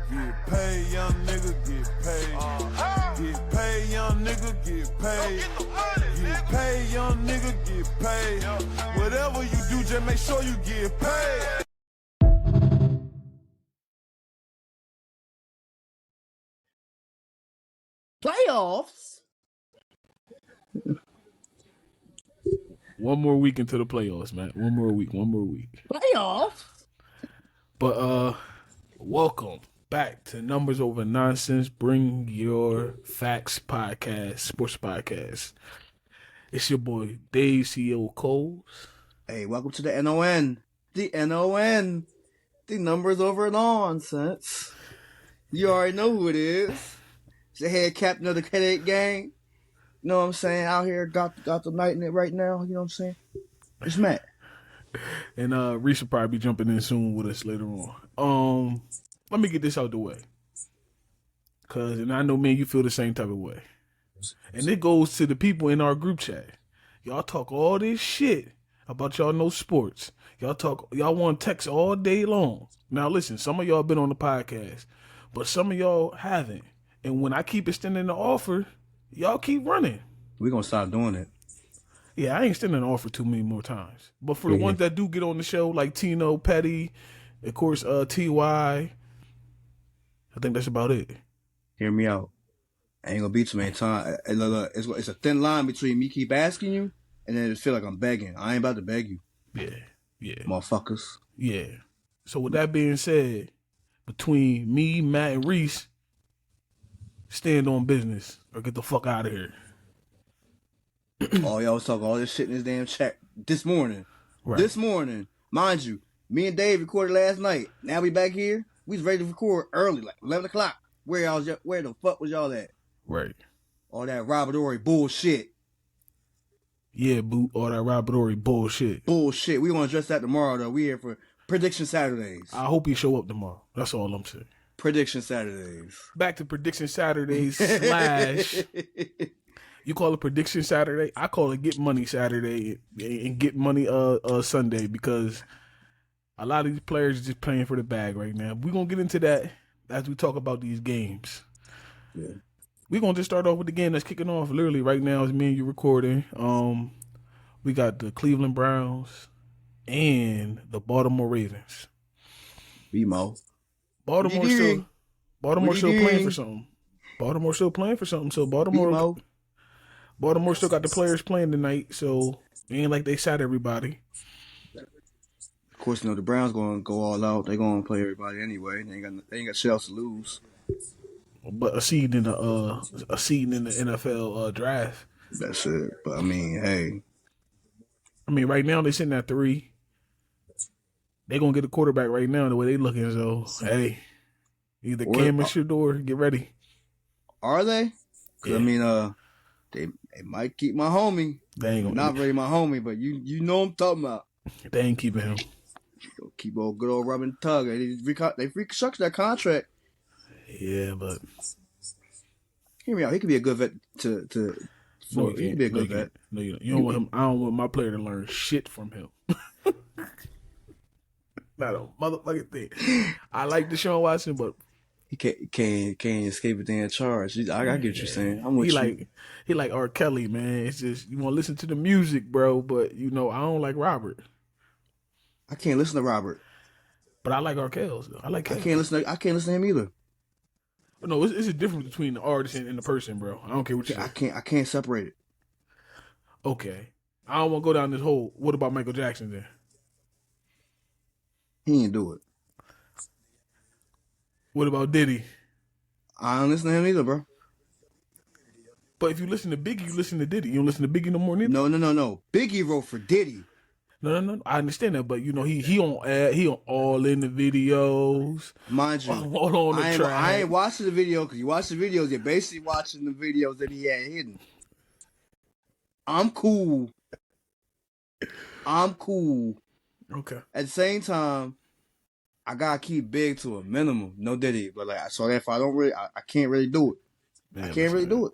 Get paid, young nigga, get paid. Get paid, young nigga, get paid. Get paid, young nigga, get paid. Whatever you do, just make sure you get paid. Playoffs? One more week into the playoffs, man. One more week. Playoffs? But welcome back to Numbers Over Nonsense. Bring your facts podcast, sports podcast. It's your boy Dave CEO Coles. Hey, welcome to the NON. The NON. The Numbers Over Nonsense. You already know who it is. It's the head captain of the Headache Gang. You know what I'm saying? Out here, got the night in it right now. You know what I'm saying? It's Matt. And Reese will probably be jumping in soon with us later on. Let me get this out the way. And I know, man, you feel the same type of way. And it goes to the people in our group chat. Y'all talk all this shit about y'all know sports. Y'all want to text all day long. Now listen, some of y'all been on the podcast, but some of y'all haven't. And when I keep extending the offer, y'all keep running. We're going to stop doing it. Yeah, I ain't extending the offer too many more times. But for the ones that do get on the show, like Tino, Petty, of course, T.Y., I think that's about it. Hear me out. I ain't going to be too many times. It's a thin line between me keep asking you and then it feel like I'm begging. I ain't about to beg you. Yeah. Motherfuckers. Yeah. So with that being said, between me, Matt, and Reese, stand on business or get the fuck out of here. Oh, y'all was talking all this shit in this damn chat this morning. Right. This morning. Mind you, me and Dave recorded last night. Now we back here. We was ready to record early, like 11 o'clock. Where the fuck was y'all at? Right. All that rivalry bullshit. Yeah, boo. All that rivalry bullshit. Bullshit. We want to address that tomorrow, though. We here for Prediction Saturdays. I hope you show up tomorrow. That's all I'm saying. Prediction Saturdays. Back to Prediction Saturdays / you call it Prediction Saturday. I call it Get Money Saturday and Get Money Sunday, because a lot of these players are just playing for the bag right now. We're going to get into that as we talk about these games. Yeah. We're going to just start off with the game that's kicking off literally right now as me and you recording. We got the Cleveland Browns and the Baltimore Ravens. BMO. Baltimore still playing for something. So Baltimore still got the players playing tonight, so it ain't like they sat everybody. Of course, you know the Browns going to go all out. They going to play everybody anyway. They ain't got shit else to lose. But a seed in the NFL draft. That's it. But I mean, hey. Right now they sitting at 3. They gonna get a quarterback right now the way they looking. So hey, either Cam or Shador, get ready. Are they? Yeah. I mean, they might keep my homie. They ain't gonna not really my homie, but you know what I'm talking about. They ain't keeping him. They'll keep old good old Robin Tug. They reconstructed that contract. Yeah, but hear me out. He could be a good vet to. No, he could be a good vet. No, you don't want him. I don't want my player to learn shit from him. Not a motherfucking thing. I like Deshaun Watson, but he can't escape a damn charge. I get what you're saying. I'm with you. He like R. Kelly, man. It's just you want to listen to the music, bro. But I don't like Robert. I can't listen to Robert. But I like R. Kelly. I like. I can't listen to him either. But no, it's a difference between the artist and the person, bro. I don't care what you say. I can't separate it. Okay, I don't want to go down this hole. What about Michael Jackson then? He didn't do it. What about Diddy? I don't listen to him either, bro. But if you listen to Biggie, you listen to Diddy. You don't listen to Biggie no more neither? No. Biggie wrote for Diddy. No. I understand that, but he on all in the videos. Mind you, all on the track. I ain't watching the video because you watch the videos, you're basically watching the videos that he had hidden. I'm cool. Okay. At the same time, I gotta keep Big to a minimum. No Diddy, but so if I don't really, I can't really do it. Man, I can't really do it.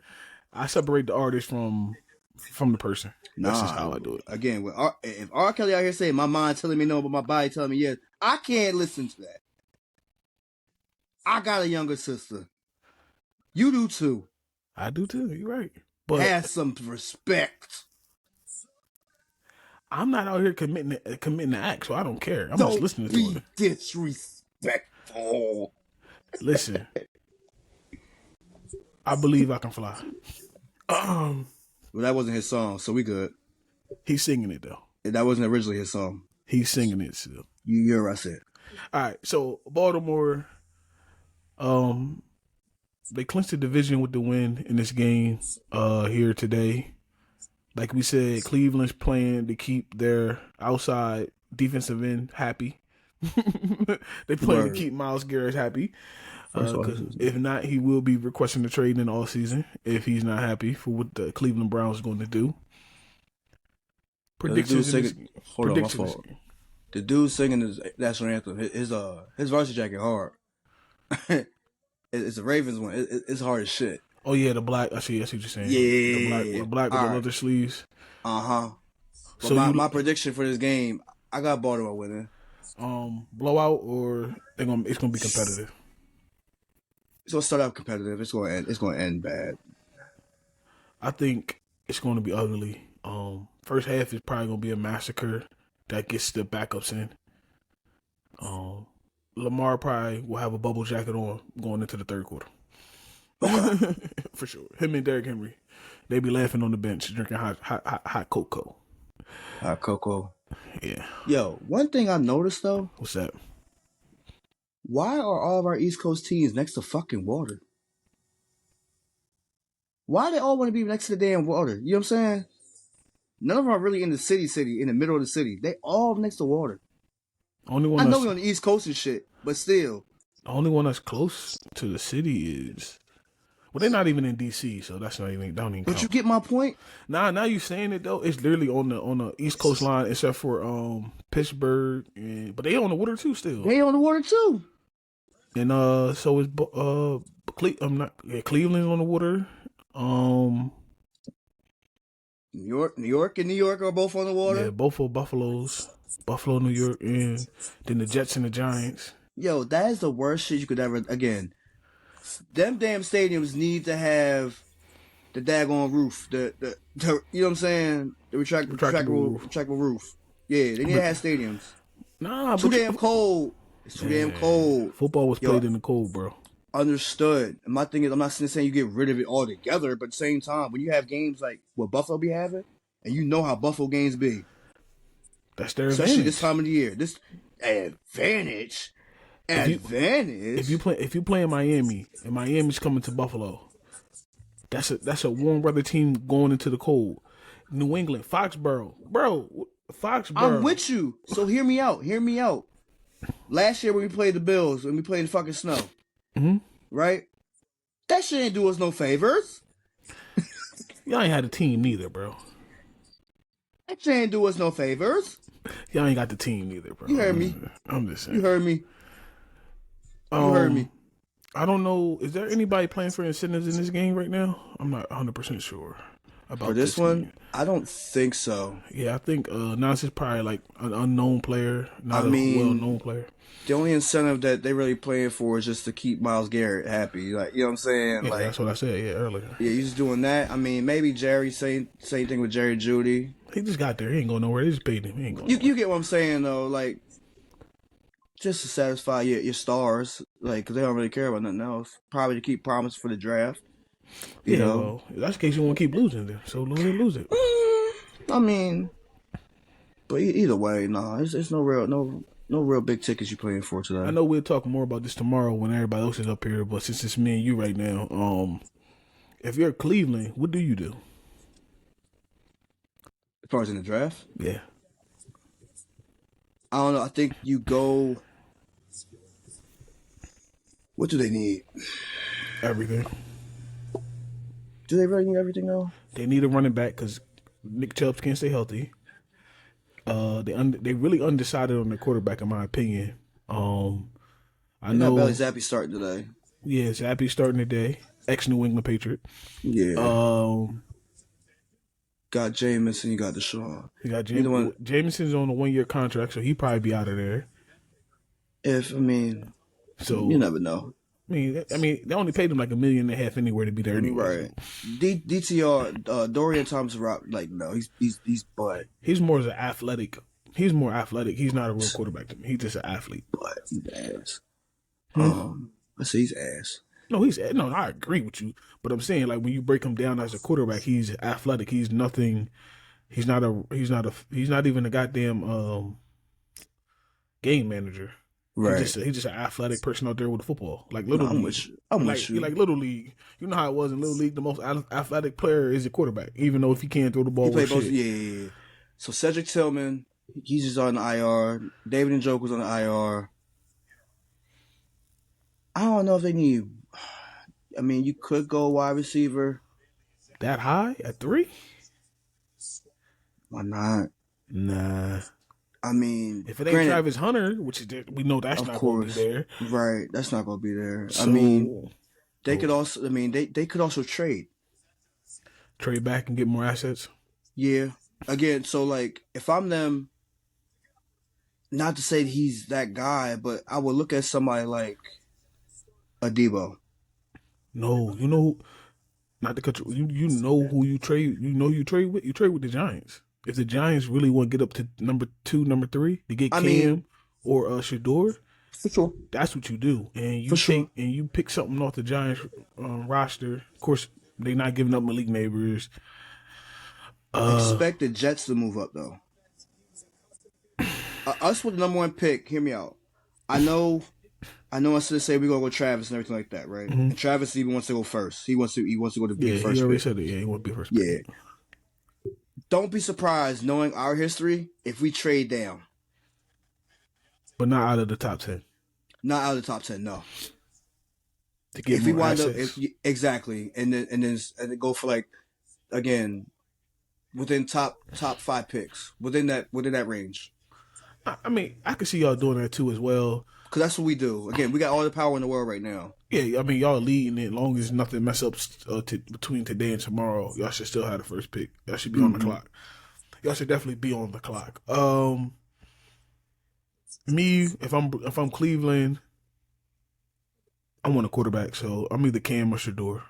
I separate the artist from the person. That's just how I do it. Again, if R. Kelly out here saying my mind telling me no, but my body telling me yes, I can't listen to that. I got a younger sister. You do too. I do too. You're right. But have some respect. I'm not out here committing the act, so I don't care. I'm just listening to it. Disrespectful. Listen, I believe I can fly. Well, that wasn't his song, so we good. He's singing it though. That wasn't originally his song. He's singing it still. You're right. Said. All right, so Baltimore, they clinched the division with the win in this game here today. Like we said, Cleveland's playing to keep their outside defensive end happy. They playing to keep Myles Garrett happy. Because if not, he will be requesting the trade in all season if he's not happy for what the Cleveland Browns are going to do. Predictions. Hold on, my fault. The dude singing his national anthem, his varsity jacket hard. It's a Ravens one. It's hard as shit. Oh yeah, the black. I see what you're saying. Yeah, the black with the leather sleeves. So my prediction for this game, I got Baltimore winning. Blowout or it's gonna be competitive. It's gonna start out competitive. It's gonna end bad. I think it's gonna be ugly. First half is probably gonna be a massacre that gets the backups in. Lamar probably will have a bubble jacket on going into the third quarter. For sure. Him and Derrick Henry, they be laughing on the bench drinking hot cocoa. Hot cocoa. Yeah. Yo, one thing I noticed though. What's that? Why are all of our East Coast teams next to fucking water? Why do they all want to be next to the damn water? You know what I'm saying? None of them are really in the city, in the middle of the city. They all next to water. Only one I know we're on the East Coast and shit, but still. The only one that's close to the city is... Well, they're not even in D.C., so that's not even... Don't even But count. you get my point? Now you saying it, though. It's literally on the East Coast line, except for Pittsburgh. But they on the water, too, still. They on the water, too. And so is Cleveland's on the water. New York and New York are both on the water. Yeah, both of Buffalo's. Buffalo, New York, and then the Jets and the Giants. Yo, that is the worst shit you could ever. Again, them damn stadiums need to have the daggone roof. The you know what I'm saying? The retractable roof. Yeah, they need to have stadiums. Nah, too damn cold. It's too damn cold. Football was played in the cold, bro. Understood. And my thing is, I'm not saying you get rid of it altogether, but at the same time, when you have games like what Buffalo be having, and you know how Buffalo games be. That's their especially advantage. This time of the year. This advantage. If you play in Miami and Miami's coming to Buffalo, that's a warm weather team going into the cold. New England, Foxborough. I'm with you. So hear me out. Last year when we played the Bills, when we played in fucking snow, right? That shit ain't do us no favors. Y'all ain't had a team neither, bro. That shit ain't do us no favors. Y'all ain't got the team neither, bro. You heard me. I'm just saying. You heard me. You heard me. I don't know. Is there anybody playing for incentives in this game right now? I'm not 100% sure about for this one. Game. I don't think so. Yeah, I think Nas is probably like an unknown player, not a well-known player. The only incentive that they really playing for is just to keep Myles Garrett happy. Like, you know what I'm saying? Yeah, like, that's what I said. Yeah, earlier. Yeah, he's just doing that. I mean, maybe Jerry, same thing with Jerry Jeudy. He just got there. He ain't going nowhere. They just paid him. He ain't going nowhere. You get what I'm saying, though. Like, just to satisfy your stars. Like, because they don't really care about nothing else. Probably to keep promise for the draft. You know? Well, if that's the case, you want to keep losing then. So lose it. I mean, but either way, it's no real big tickets you're playing for today. I know we'll talk more about this tomorrow when everybody else is up here, but since it's me and you right now, if you're Cleveland, what do you do? As far as in the draft? Yeah. I don't know. I think you go... What do they need? Everything. Do they really need everything, though? They need a running back because Nick Chubb can't stay healthy. They really undecided on the quarterback, in my opinion. I know Bailey Zappi starting today. Yeah, Zappi starting today. Ex-New England Patriot. Yeah. Got Jameis and you got Deshaun. You got Jameson's on a 1-year contract, so he probably be out of there. So you never know. mean, they only paid him like $1.5 million anywhere to be there anyway. Right. DTR, Dorian Thompson-Robb, like, no, he's butt. He's more as an athletic. He's more athletic. He's not a real quarterback to me. He's just an athlete. But he's ass. I say he's ass. No, I agree with you. But I'm saying, like, when you break him down as a quarterback, he's athletic. He's nothing. He's not even a goddamn game manager. Right. He's just an athletic person out there with the football. Like Little I'm League. with you. I'm with you. Like Little League. You know how it was in Little League? The most athletic player is a quarterback, even though if he can't throw the ball with shit. Yeah. So Cedric Tillman, he's just on the IR. David Njoku's on the IR. I don't know if they need. I mean, you could go wide receiver. That high at 3? Why not? Nah. I mean, if it ain't Travis Hunter, which is we know that's not going to be there, right? That's not going to be there. So, I mean, they could also. I mean, they could also trade back and get more assets. Yeah. Again, so like if I'm them, not to say he's that guy, but I would look at somebody like Adebo. No, you know, not to cut you know who you trade. You know you trade with the Giants. If the Giants really want to get up to number 2, number 3 to get Cam or Shador, for sure, that's what you do. And you pick something off the Giants roster. Of course, they're not giving up Malik Neighbors. Expect the Jets to move up though. Us with the number 1 pick. Hear me out. I know. I should say we're gonna go Travis and everything like that, right? Mm-hmm. And Travis even wants to go first. He wants to go to be first. He already pick. said it. Yeah, he wants to be first. Yeah. Pick. Don't be surprised, knowing our history, if we trade down. But not out of the top 10. Not out of the top 10, no. To get if more we wind assets. up, exactly, and then go for like, again, within top 5 picks within that range. I mean, I could see y'all doing that too as well. Because that's what we do. Again, we got all the power in the world right now. Yeah, I mean, y'all leading it. As long as nothing mess up between today and tomorrow, y'all should still have the first pick. Y'all should be on the clock. Y'all should definitely be on the clock. Me, if I'm Cleveland, I want a quarterback, so I'm either Cam or Shador.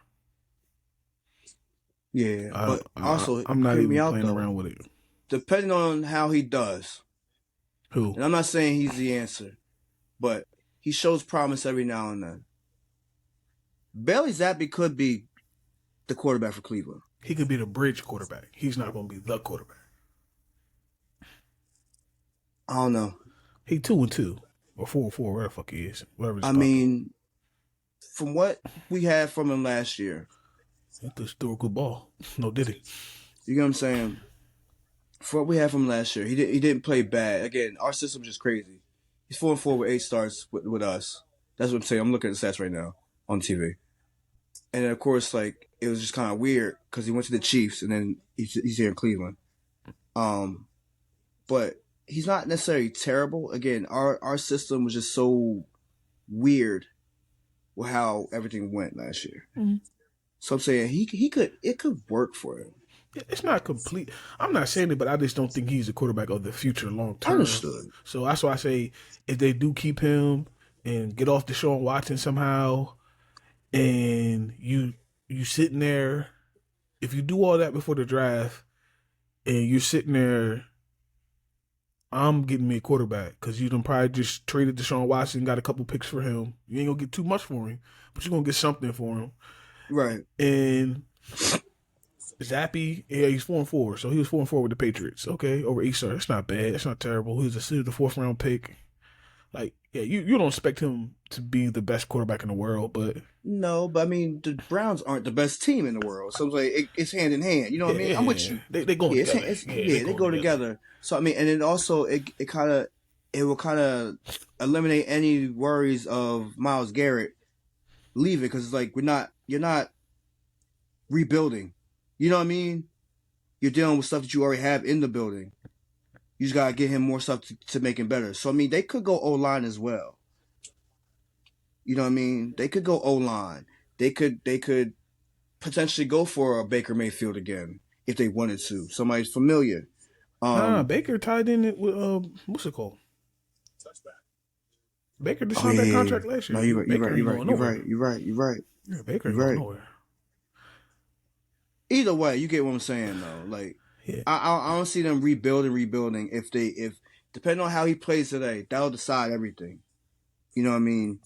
Yeah, but also I'm not even playing around with it. Depending on how he does. Who? And I'm not saying he's the answer, but he shows promise every now and then. Bailey Zappi could be the quarterback for Cleveland. He could be the bridge quarterback. He's not going to be the quarterback. I don't know. He 2-2 or 4-4, whatever the fuck he is. I mean, from what we had from him last year, he threw a good ball. No, did he? You get what I'm saying? For what we had from him last year, he didn't play bad. Again, our system's just crazy. He's 4-4 with 8 starts with us. That's what I'm saying. I'm looking at the stats right now on TV. And then, of course, like, it was just kind of weird because he went to the Chiefs and then he's here in Cleveland. But he's not necessarily terrible. Again, our system was just so weird with how everything went last year. Mm-hmm. So I'm saying it could work for him. It's not complete. I'm not saying it, but I just don't think he's the quarterback of the future long term. Understood. So that's why I say if they do keep him and get off Deshaun Watson somehow, and you sitting there, if you do all that before the draft, and you're sitting there, I'm getting me a quarterback because you done probably just traded Deshaun Watson, got a couple picks for him. You ain't gonna get too much for him, but you're gonna get something for him, right? And Zappi, yeah, he's 4-4, so he was 4-4 with the Patriots. Okay, over 8 stars. That's not bad. That's not terrible. He was the 4th round pick. Like, yeah, you don't expect him to be the best quarterback in the world, but no, but I mean, the Browns aren't the best team in the world, so it's like it's hand in hand. You know what I mean? I'm with you. They go together. They go together. So I mean, and then also it will kind of eliminate any worries of Myles Garrett leaving because it's like you're not rebuilding. You know what I mean? You're dealing with stuff that you already have in the building. You just gotta get him more stuff to make him better. So I mean, they could go O-line as well. You know what I mean? They could go O-line. They could potentially go for a Baker Mayfield again if they wanted to. Somebody familiar. Baker tied in it with what's it called? Baker just signed that contract last year. No, you're Baker right. ain't You're going right. nowhere. You're right. Yeah, Baker ain't You're going right. nowhere. Either way, you get what I'm saying though. Like, Yeah. I don't see them rebuilding. If depending on how he plays today, that'll decide everything. You know what I mean?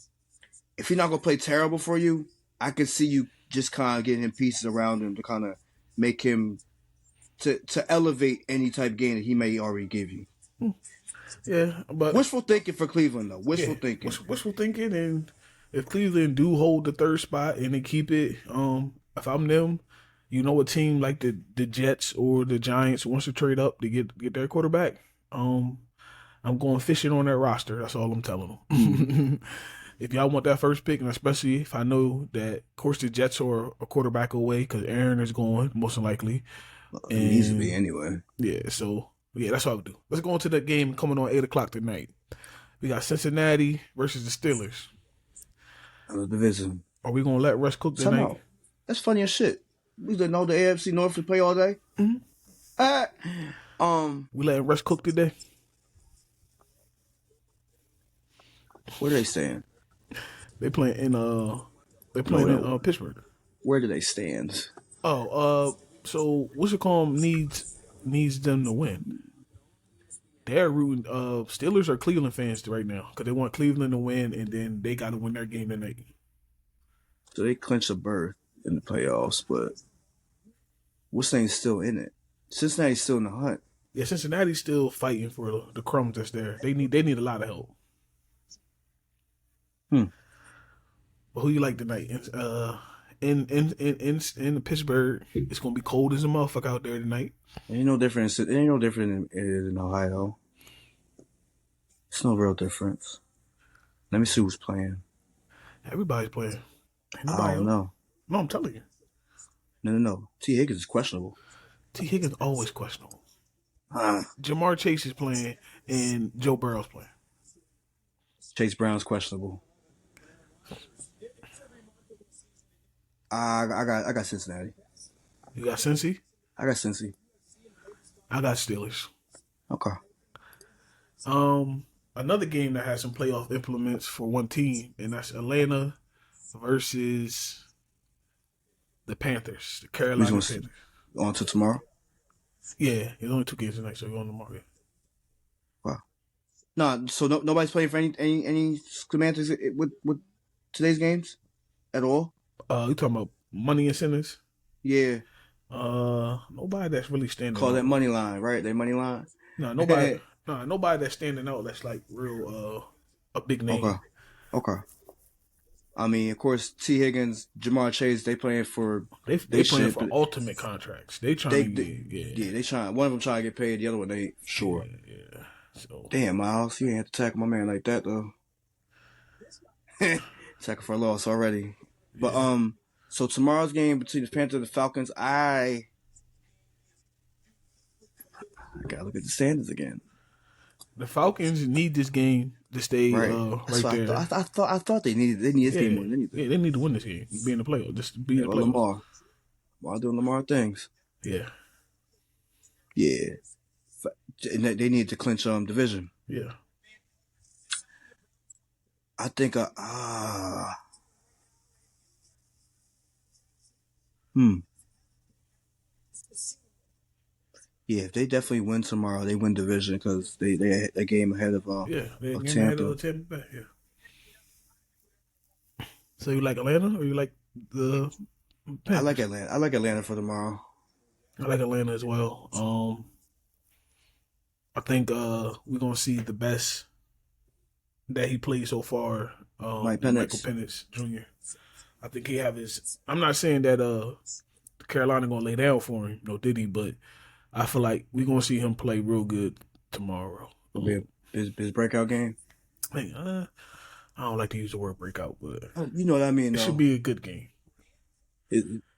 If he's not gonna play terrible for you, I could see you just kind of getting him pieces around him to kind of make him to elevate any type of game that he may already give you. Yeah, but Wishful thinking for Cleveland though. Wishful thinking. Wishful thinking, and if Cleveland do hold the third spot and they keep it, if I'm them, you know, a team like the Jets or the Giants wants to trade up to get their quarterback, I'm going fishing on that roster. That's all I'm telling them. If y'all want that first pick, and especially if I know that, of course, the Jets are a quarterback away because Aaron is going, most likely. It needs to be anyway. Yeah, so, yeah, that's what I would do. Let's go into the game coming on 8 o'clock tonight. We got Cincinnati versus the Steelers. The division. Are we going to let Russ cook tonight? That's funny as shit. We didn't know the AFC North to play all day. We letting Russ cook today? Where are they staying? They playing in Pittsburgh. Where do they stand? So what's it called? Needs them to win. They're rooting. Steelers are Cleveland fans right now because they want Cleveland to win, and then they got to win their game tonight. So they clinch a berth in the playoffs, but what's saying still in it? Cincinnati's still in the hunt. Yeah, Cincinnati's still fighting for the crumbs that's there. They need a lot of help. But who you like tonight? In Pittsburgh, it's gonna be cold as a motherfucker out there tonight. It ain't no different. It ain't no different in Ohio. It's no real difference. Let me see who's playing. Everybody's playing. I don't know. No, I'm telling you. No. T. Higgins is questionable. T. Higgins always questionable. Jamar Chase is playing and Joe Burrow's playing. Chase Brown's questionable. I got Cincinnati. You got Cincy? I got Cincy. I got Steelers. Okay. Another game that has some playoff implements for one team, and that's Atlanta versus the Panthers, the Carolina Panthers. On to tomorrow? Yeah, there's only 2 games tonight, so we're on tomorrow. Wow. No, so nobody's playing for any Commanders with today's games at all? You talking about money incentives? Yeah. Nobody that's really standing Call out. that money line, right? That money line? No, nobody. Nobody that's standing out that's like real a big name. Okay. I mean, of course, T. Higgins, Jamar Chase, they playing for they playing for ultimate contracts. They trying they trying. One of them trying to get paid, the other one they sure. Yeah. So damn, Miles, you ain't have to tackle my man like that though. Tackle for a loss already. But so tomorrow's game between the Panthers and the Falcons, I gotta look at the standings again. the Falcons need this game to stay right there. I thought they needed this game more than anything. Yeah, they need to win this game. Be in the playoff. Just be in the playoff. Lamar. While doing Lamar things. Yeah. Yeah. And they need to clinch division. Yeah. I think yeah, if they definitely win tomorrow, they win division because they a game ahead of they of game Tampa. ahead of Tampa Bay. Yeah. So you like Atlanta or you like the Panthers? I like Atlanta. I like Atlanta for tomorrow. I like Atlanta as well. I think we're gonna see the best that he played so far. Michael Penix Jr. I think he have his. I'm not saying that Carolina gonna lay down for him, no Diddy, but I feel like we're gonna see him play real good tomorrow. His breakout game. I don't like to use the word breakout, but you know what I mean. It should be a good game.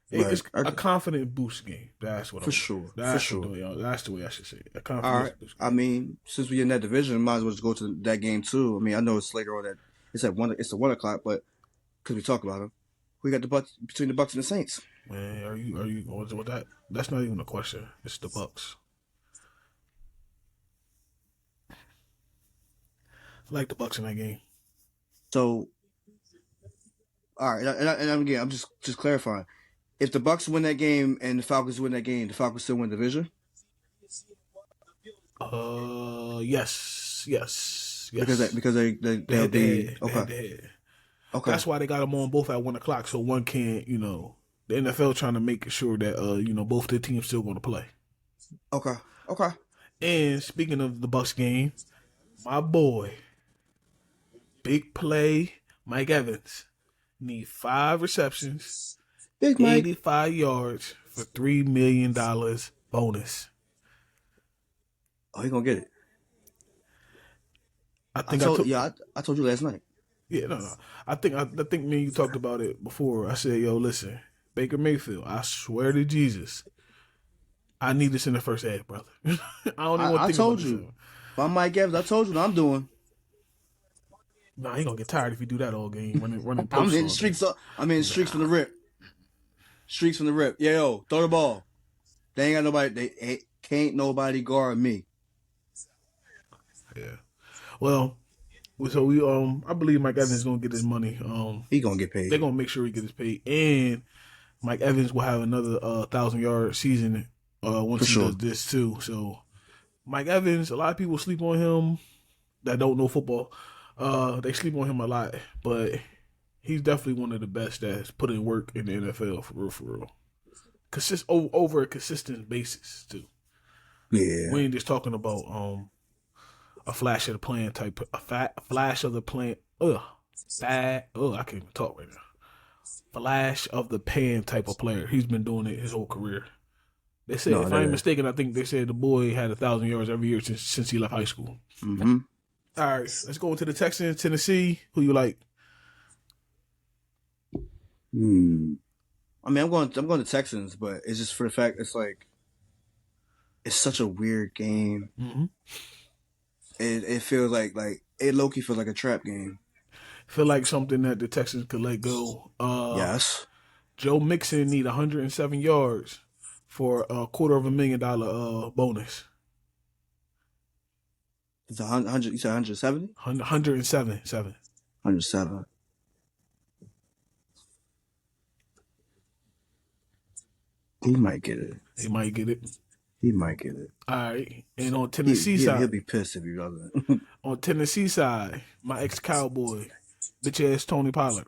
It's right. a confident boost game. That's what for sure. That's the way I should say it. A confident all right. boost game. I mean, since we're in that division, might as well just go to that game too. I mean, I know it's later on that it's at 1. It's at 1 o'clock, but because we talk about them, we got the Bucks between the Bucks and the Saints. Man, are you with that? That's not even a question. It's the Bucks. I like the Bucks in that game. So, all right, and again, I'm just clarifying. If the Bucks win that game and the Falcons win that game, the Falcons still win the division. Yes. Because they'll be okay. That's why they got them on both at 1 o'clock, so one can't. The NFL trying to make sure that both the teams still going to play. Okay. And speaking of the Bucks game, my boy, big play, Mike Evans, need 5 receptions, Big Mike, 85 yards for $3 million bonus. Oh, he gonna get it. I told you last night. Yeah, no. I think me and you talked about it before. I said, yo, listen, Baker Mayfield, I swear to Jesus, I need this in the first half, brother. I don't even want to think told about you. this. If I'm Mike Evans, I told you what I'm doing. Nah, he gonna get tired if you do that all game. Running I'm in streaks. I'm in streaks from the rip. Streaks from the rip. Yeah, yo, throw the ball. They ain't got nobody. Can't nobody guard me. Yeah. Well, so we I believe Mike Evans is gonna get his money. He gonna get paid. They're gonna make sure he gets paid, and Mike Evans will have another 1,000-yard season once he does this too. So Mike Evans, a lot of people sleep on him that don't know football. They sleep on him a lot, but he's definitely one of the best that's put in work in the NFL for real. Over a consistent basis too. Yeah, we ain't just talking about a flash of the plan type, a flash of the plan. I can't even talk right now. Flash of the pan type of player. He's been doing it his whole career. They said, if I ain't mistaken, I think they said the boy had 1,000 yards every year since he left high school. Mm-hmm. All right, let's go into the Texans, Tennessee. Who you like? I mean, I'm going to Texans, but it's just for the fact it's such a weird game. Mm-hmm. It feels like it low-key feels like a trap game. Feel like something that the Texans could let go. Yes. Joe Mixon need 107 yards for a $250,000 bonus. It's 100. You said 170? 107. 107. He might get it. He might get it. All right. And on Tennessee side. He'll be pissed if he doesn't. On Tennessee side, my ex-Cowboy, bitch-ass Tony Pollard,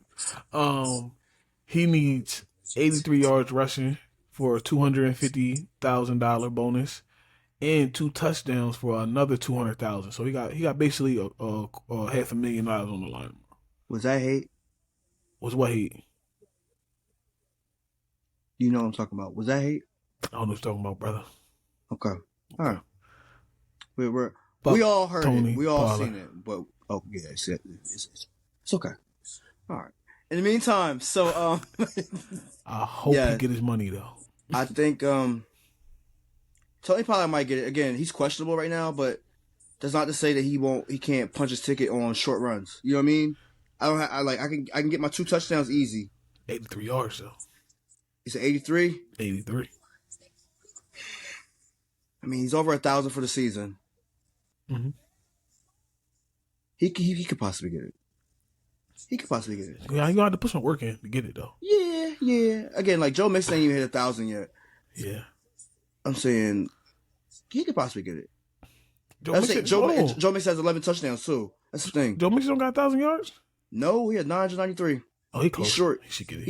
he needs 83 yards rushing for a $250,000 bonus and 2 touchdowns for another $200,000. So he got basically a $500,000 on the line. Was that hate? Was what hate? You know what I'm talking about. Was that hate? I don't know what you're talking about, brother. Okay. All right. We all heard Tony it. We all Pollard. seen it. But it's okay. All right. In the meantime, so I hope he get his money though. I think Tony Pollard might get it. Again, he's questionable right now, but that's not to say that he can't punch his ticket on short runs. You know what I mean? I can get my 2 touchdowns easy. 83 yards though. He said 83? 83. I mean, he's over 1,000 for the season. Mm-hmm. He could possibly get it. Yeah, you have to put some work in to get it though. Yeah. Again, like Joe Mixon ain't even hit 1,000 yet. Yeah. I'm saying he could possibly get it. Joe Mixon has 11 touchdowns too. That's the thing. Joe Mixon don't got 1,000 yards? No, he had 993. Oh, he close. He's short. He should get it.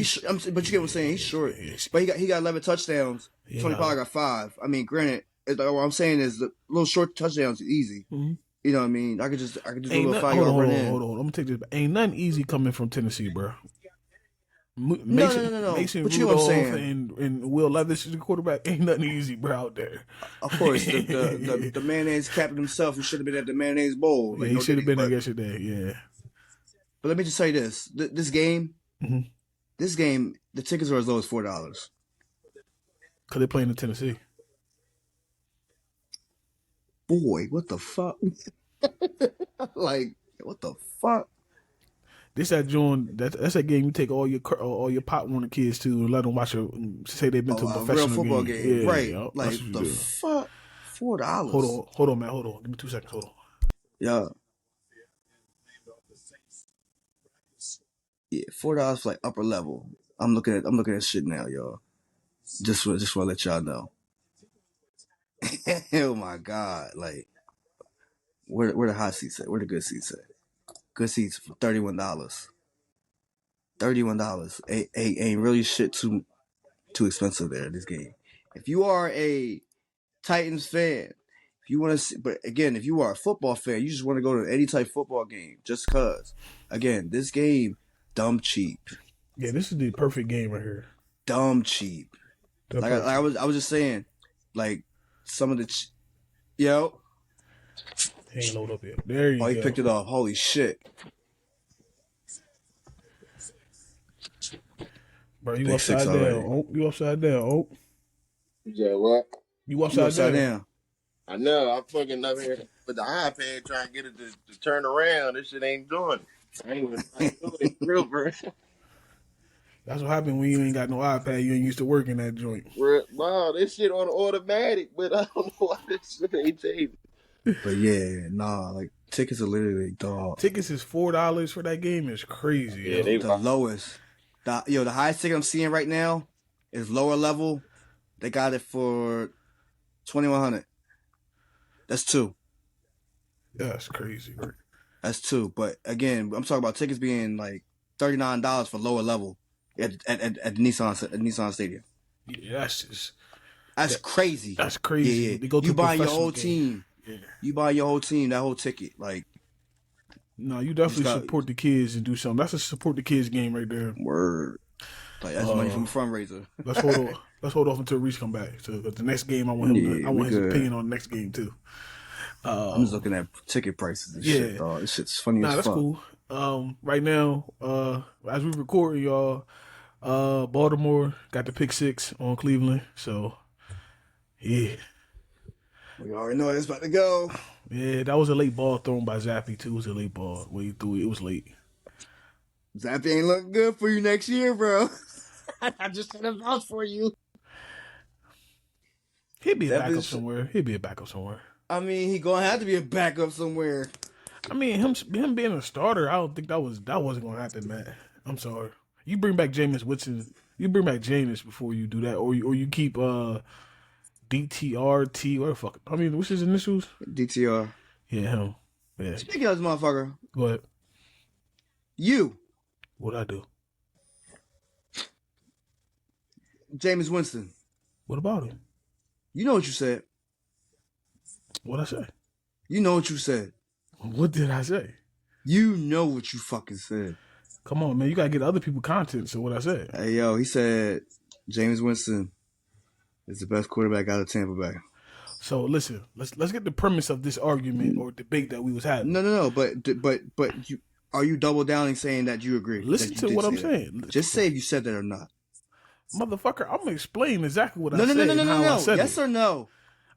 But you get what I'm saying. He's short. Yeah, but he got 11 touchdowns. Yeah. Tony Pollard got 5. I mean, granted, what I'm saying is the little short touchdowns is easy. Mm-hmm. You know what I mean? I could just do a little 5-yard run in. Hold on. I'm gonna take this back. Ain't nothing easy coming from Tennessee, bro. No. Mason But you know what I'm Rudolph saying. and Will Levis is the quarterback. Ain't nothing easy, bro, out there. Of course, the mayonnaise captain himself, who should have been at the mayonnaise bowl. Yeah, he should have been there yesterday. Yeah. But let me just say this: this game, mm-hmm. The tickets are as low as $4. Cause they're playing in Tennessee. Boy, what the fuck? Like, what the fuck? This that's that game you take all your Pop Warner kids to and let them watch say they've been to a professional real football game. Yeah, right? Yep, like the fuck, $4. Hold on, man. Hold on. Give me 2 seconds. Hold on. Yeah. Yeah, $4 for like upper level. I'm looking at shit now, y'all. Just want to let y'all know. Oh my god! Like, where the hot seats at? Where the good seats at? Good seats for $31. $31 ain't really shit too expensive there. This game. If you are a Titans fan, if you want to see, but again, if you are a football fan, you just want to go to any type of football game, just cause. Again, this game, dumb cheap. Yeah, this is the perfect game right here. Dumb cheap. Like I was just saying, like some of the, yo. Ain't load up yet. There you go. Oh, he picked it up. Holy shit. Bro, you upside down. Oh, you upside down. Oh. Yeah, what? You upside down. I know. I'm fucking up here with the iPad trying to get it to turn around. This shit ain't doing it. I ain't doing it real, bro. That's what happened when you ain't got no iPad. You ain't used to working that joint. Wow, this shit on automatic, but I don't know why this shit ain't changing. But yeah, nah, like tickets are literally dog. Tickets is $4 for that game is crazy. Yeah, they the lowest. The highest ticket I'm seeing right now is lower level. They got it for $2,100. That's two. That's crazy, right? That's two. But again, I'm talking about tickets being like $39 for lower level at Nissan Stadium. Yeah, that's crazy. That's crazy. Yeah, yeah. They go you buy your whole game. team. Yeah. You buy your whole team, that whole ticket. Like, no, you definitely support the kids and do something. That's a support the kids game right there. Word. Like that's money from a fundraiser. Let's hold off until Reese come back. So the next game, I want him. I want his opinion on the next game too. I'm just looking at ticket prices and shit, dog. This shit's funny as fuck. That's cool. Right now, as we record, y'all, Baltimore got the pick 6 on Cleveland. So, yeah. We already know it's about to go. Yeah, that was a late ball thrown by Zappy too. It was a late ball. When he threw it, it was late. Zappy ain't looking good for you next year, bro. I just said a vouch for you. He'll be a backup somewhere. I mean, he gonna have to be a backup somewhere. I mean, him being a starter, I don't think that wasn't gonna happen, man. I'm sorry. You bring back Jameis Winston. You bring back Jameis before you do that, or you keep DTRT. What the fuck? I mean, what's his initials? DTR. Yeah, him. Yeah. Speaking of this motherfucker. Go ahead. You. What'd I do? Jameis Winston. What about him? You know what you said. What'd I say? You know what you said. What did I say? You know what you fucking said. Come on, man. You gotta get other people content. So what I said? Hey, yo, he said Jameis Winston is the best quarterback out of Tampa Bay. So listen, let's get the premise of this argument or debate that we was having. No. But you are you double downing saying that you agree? Listen to what I'm saying. Just say if you said that or not. Motherfucker, I'm gonna explain exactly what I said. No. Yes or no?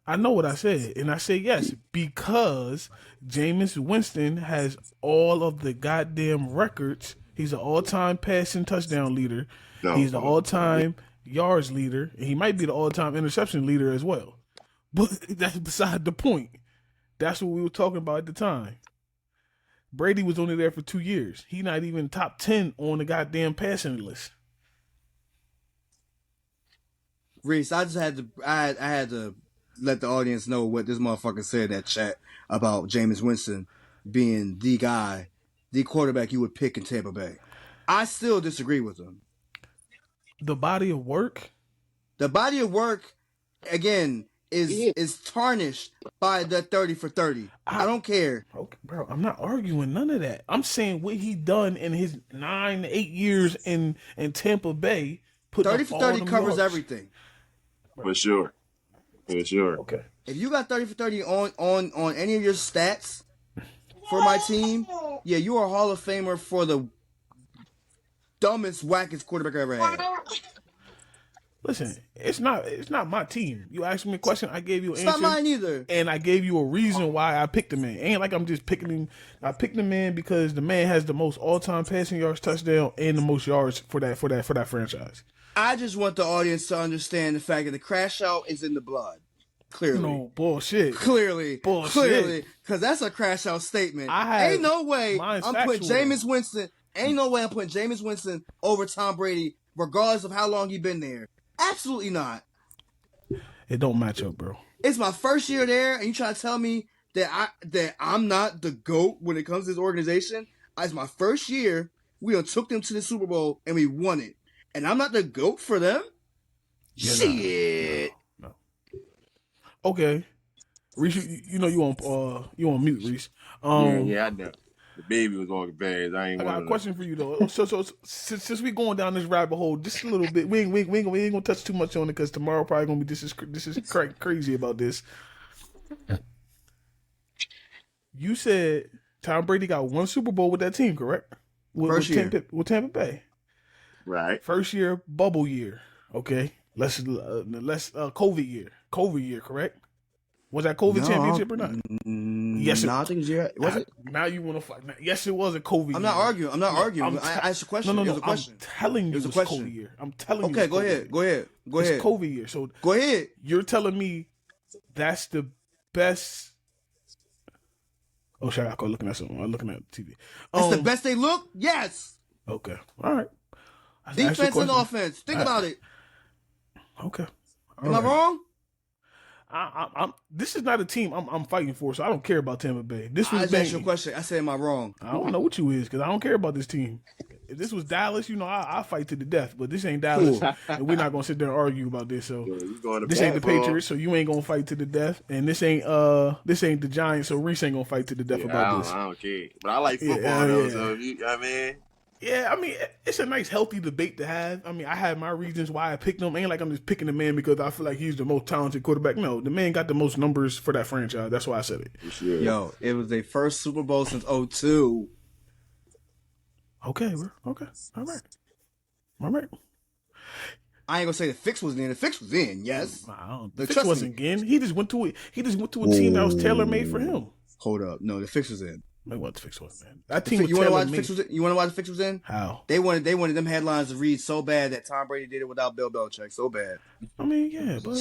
I know what I said, and I say yes because Jameis Winston has all of the goddamn records. He's an all-time passing touchdown leader. No. He's the all-time yards leader, and he might be the all-time interception leader as well. But that's beside the point. That's what we were talking about at the time. Brady was only there for 2 years. He not even top 10 on the goddamn passing list. Reese, I had to let the audience know what this motherfucker said in that chat about Jameis Winston being the guy, the quarterback you would pick in Tampa Bay. I still disagree with him. The body of work, again, is tarnished by the 30 for 30. I don't care. Okay, bro, I'm not arguing none of that. I'm saying what he done in his 9 to 8 years in Tampa Bay. 30 for 30 covers everything. For sure. Okay. If you got 30 for 30 on any of your stats for my team, yeah, you are a Hall of Famer for the dumbest, wackest quarterback I ever had. Listen, it's not my team. You asked me a question, I gave you an answer. It's not mine either. And I gave you a reason why I picked him in. Ain't like I'm just picking him. I picked him in because the man has the most all-time passing yards touchdown and the most yards for that franchise. I just want the audience to understand the fact that the crash out is in the blood. Clearly. No, bullshit. Clearly. Because that's a crash out statement. Ain't no way I'm putting Jameis Winston Ain't no way I'm putting Jameis Winston over Tom Brady, regardless of how long he's been there. Absolutely not. It don't match up, bro. It's my first year there, and you trying to tell me that I'm not the GOAT when it comes to this organization? It's my first year. We done took them to the Super Bowl, and we won it. And I'm not the GOAT for them? Shit. No. Okay. Reese, you know you on mute, Reese. Yeah, I know. The baby was on the bears. I got a question for you though. So since we going down this rabbit hole just a little bit, we ain't gonna touch too much on it because tomorrow probably gonna be this is crazy about this. You said Tom Brady got one Super Bowl with that team, correct? First year with Tampa Bay. Right. First year, bubble year. Okay, let's COVID year, correct? Was that COVID championship or not? Yes. No, I think it was it? Now you want to fight? Yes, it was a COVID. I'm not arguing. I asked a question. No. It was a question. I'm telling you, it was a it's question. COVID year. I'm telling you. Okay, go ahead. It's COVID year. So go ahead. You're telling me that's the best. Oh, shit! I go looking at something. I'm looking at TV. That's the best they look. Yes. Okay. All right. Defense and offense. Think about it. Okay. Am I wrong? I'm. This is not a team I'm fighting for, so I don't care about Tampa Bay. This was asked your question. I said, am I wrong? I don't know what you is because I don't care about this team. If this was Dallas, I fight to the death. But this ain't Dallas, and we're not gonna sit there and argue about this. So this ain't the Patriots, so you ain't gonna fight to the death. And this ain't the Giants, so Reese ain't gonna fight to the death about this. I don't care, but I like football though. So I mean. Yeah, I mean, it's a nice, healthy debate to have. I mean, I have my reasons why I picked him. Ain't like I'm just picking the man because I feel like he's the most talented quarterback. No, the man got the most numbers for that franchise. That's why I said it. Sure. Yo, it was their first Super Bowl since 2002. Okay, bro. Okay. All right. I ain't gonna say the fix was in. The fix was in, yes. The fix wasn't in. He just went to a team that was tailor made for him. Hold up. No, the fix was in. Like what the fix was, man? That team you want to why the fix was in? You want to why the fix was in? How? They wanted them headlines to read so bad that Tom Brady did it without Bill Belichick. So bad. I mean, yeah, but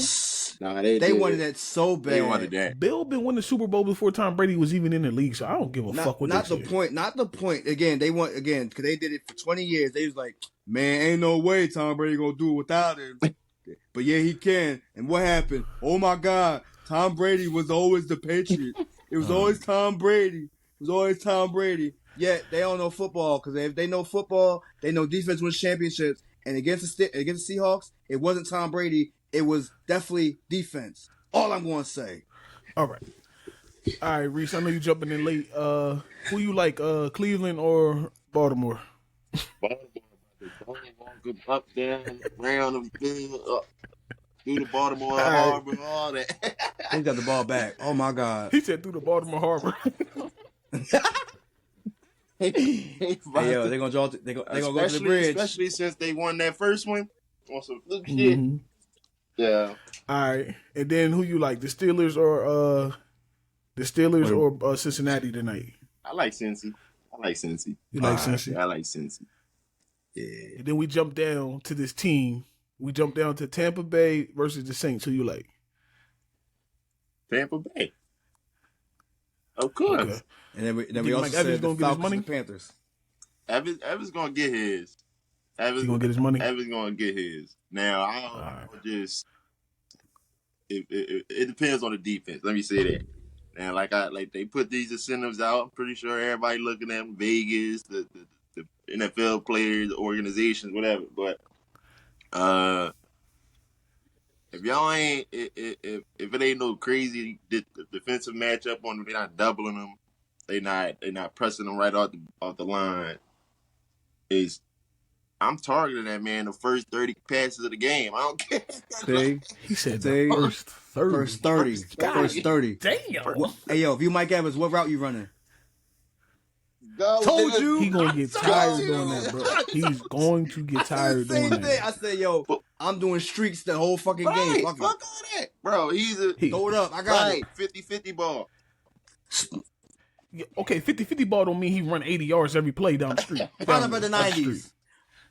they wanted that so bad. They wanted that. Bill been winning the Super Bowl before Tom Brady was even in the league, so I don't give a fuck what not they the say. point. Not the point. Again, because they did it for 20 years. They was like, man, ain't no way Tom Brady gonna do it without him. But yeah, he can. And what happened? Oh my God, Tom Brady was always the Patriot. It was always Tom Brady. It was always Tom Brady. Yet they don't know football because if they know football, they know defense wins championships. And against the Seahawks, it wasn't Tom Brady. It was definitely defense. All I'm going to say. All right, Reese. I know you jumping in late. Who you like, Cleveland or Baltimore? Baltimore, up, down, around the field, up, through the Baltimore Harbor, all that. He got the ball back. Oh my God. He said through the Baltimore Harbor. Hey, yo, they're gonna go to the bridge, especially since they won that first one on some fluke shit. Mm-hmm. Yeah. All right, and then who you like, the Steelers or Cincinnati tonight? I like Cincy. You like Cincy? I like Cincy. Yeah. And then we jump down to this team. We jump down to Tampa Bay versus the Saints. Who you like? Tampa Bay. Of course. Okay. And then we also said the Falcons and the Panthers. Evans gonna get his. He gonna get his money. Evans gonna get his. Now I don't just. It depends on the defense. Let me say that. And like they put these incentives out. I'm pretty sure everybody looking at them, Vegas, the NFL players, the organizations, whatever. But if y'all ain't if it ain't no crazy defensive matchup on them, they're not doubling them. They not pressing them right off the line. I'm targeting that man the first 30 passes of the game. I don't care. He said first 30. First 30. Damn. Hey yo, if you Mike Evans, what route you running? Go, Told you. He gonna get tired doing that, bro. He's going to get tired doing that. I said, yo, I'm doing streaks the whole fucking game. Fuck all that. Bro, throw it up. I got it. 50-50 ball. Okay, 50-50 ball don't mean he run 80 yards every play down the street. Run up at the 90s.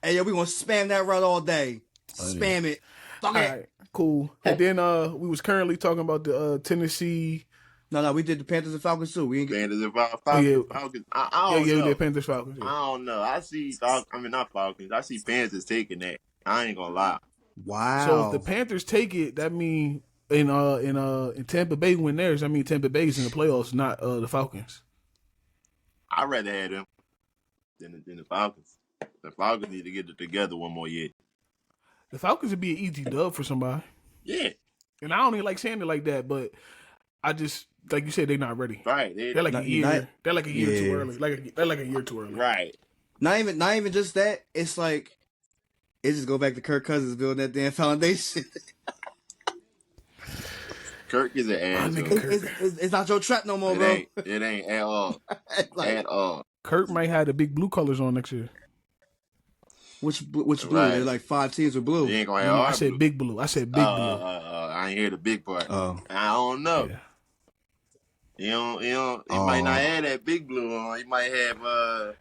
Hey, yo, we gonna spam that route all day. Spam it. Fuck it. All right, cool. And then we was currently talking about the Tennessee No, we did the Panthers and Falcons too. We ain't get. Panthers and yeah. Falcons. I don't Yeah, know. the Panthers Falcons. I Yeah. don't know. I see. Not Falcons. I see Panthers taking that. I ain't gonna lie. Wow. So if the Panthers take it, that mean in Tampa Bay win theirs. I mean Tampa Bay's in the playoffs, not the Falcons. I'd rather have them than the Falcons. The Falcons need to get it together one more year. The Falcons would be an easy dub for somebody. Yeah. And I don't even like saying it like that, but I just like you said, they're not ready. Right. They're like a year. They're like a year too Yeah. early. They're like a year too early. Right. Not even just that. It's like it just go back to Kirk Cousins building that damn foundation. Kirk is an asshole. It's not your trap no more, bro. It ain't at all. Like, At all. Kirk might have the big blue colors on next year. which blue? Right. There's like 5 teams with blue. You ain't gonna No, have I said big blue. I said big blue. I ain't hear the big part. Oh. I don't know. Yeah. He might not have that big blue on. He might have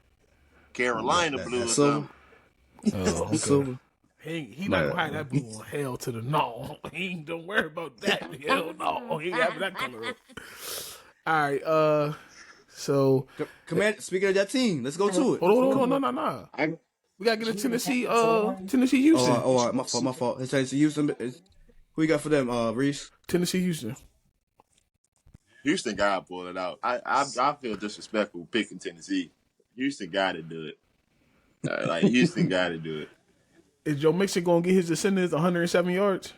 Carolina blue or silver. something. Oh, okay. Silver. He not gonna have that blue on. Hell to the no. He ain't don't worry about that. Hell no. He ain't having that color up. All right. So Command. Speaking of that team, let's go to it. hold on. No. We gotta get a Tennessee Houston. My fault. It's Tennessee Houston. Who you got for them, Reese? Tennessee Houston. Houston gotta pull it out. I feel disrespectful picking Tennessee. Houston gotta do it. Houston gotta do it. Is Joe Mixon gonna get his descendants 107 yards?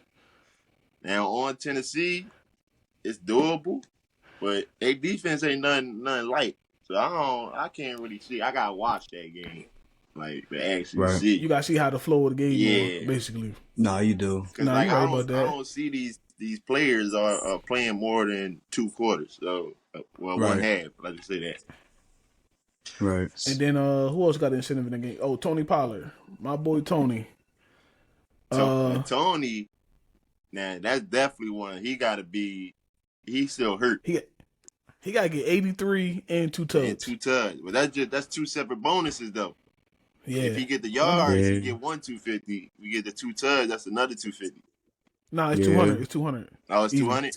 Now on Tennessee, it's doable, but their defense ain't nothing light. So I can't really see. I gotta watch that game, to actually see. You gotta see how the flow of the game Yeah. is, basically. Nah, you do. Because Nah, you right about that. I don't see these players are playing more than 2 quarters. So one half. Let's just say that. Right. And then who else got the incentive in the game? Oh, Tony Pollard, my boy Tony. Tony, now that's definitely one. He got to be. He's still hurt. He got to get 83 and 2 tugs. And 2 tugs, but that's 2 separate bonuses though. Yeah. If he get the yards, he get 250. We get the 2 tugs, that's another 250. Nah, it's 200. It's 200. Oh, it's 200.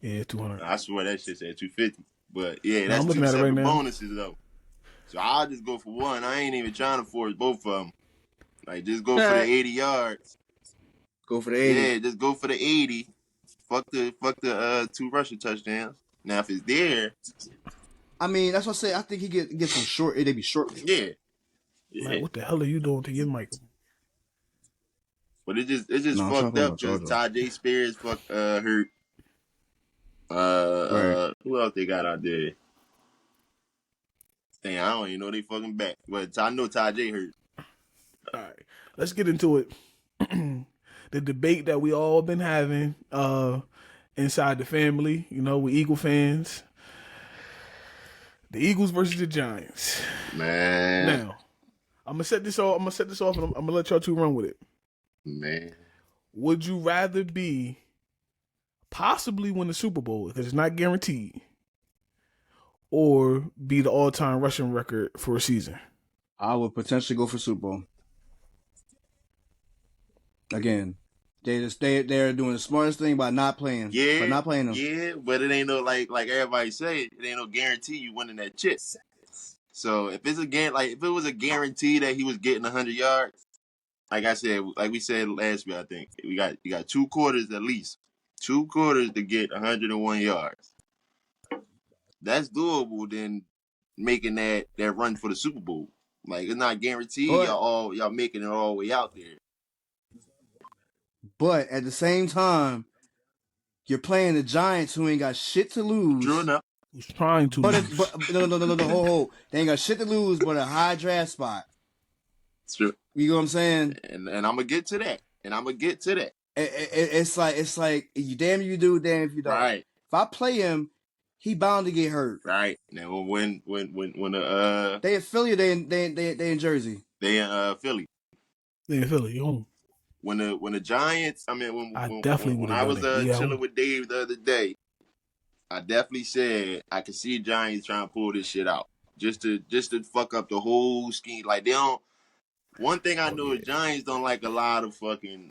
Yeah, it's 200. I swear that shit said 250. But yeah, that's I'm 2 looking at it separate right now. bonuses though. So I'll just go for one. I ain't even trying to force both of them. Just go for the 80 yards. Go for the 80. Yeah, just go for the 80. Fuck the 2 rushing touchdowns. Now if it's there, I mean, that's what I say. I think he get some short. They be short. yeah. Like, what the hell are you doing to your Michael? But it just fucked up because Tajay Spears hurt. Who else they got out there? Dang, I don't even know they fucking back. But I know Tajay hurt. All right, let's get into it. The debate that we all been having inside the family, we Eagle fans. The Eagles versus the Giants. Man. Now, I'm gonna set this off. And I'm gonna let y'all 2 run with it. Man. Would you rather be possibly win the Super Bowl because it's not guaranteed, or be the all-time rushing record for a season? I would potentially go for Super Bowl. Again, they're doing the smartest thing by not playing. Yeah. By not playing them. Yeah, but it ain't no like everybody say, it ain't no guarantee you winning that chip. So if it's if it was a guarantee that he was getting 100 yards, like I said, like we said last week, I think you got 2 quarters at least, 2 quarters to get 101 yards. That's doable than making that run for the Super Bowl. It's not guaranteed. Y'all making it all the way out there. But at the same time, you're playing the Giants, who ain't got shit to lose. True enough. Who's trying to? But no, hold. They ain't got shit to lose, but a high draft spot. True. You know what I'm saying? And I'm gonna get to that. It's like you damn if you do, damn if you don't. Right. If I play him, he bound to get hurt. Right. Now when they in Philly, or they in Jersey. They in Philly. They in Philly, you home. When the Giants, when I was chilling with Dave the other day, I definitely said I could see Giants trying to pull this shit out, just to fuck up the whole scheme. They don't. One thing I know is Giants don't like a lot of fucking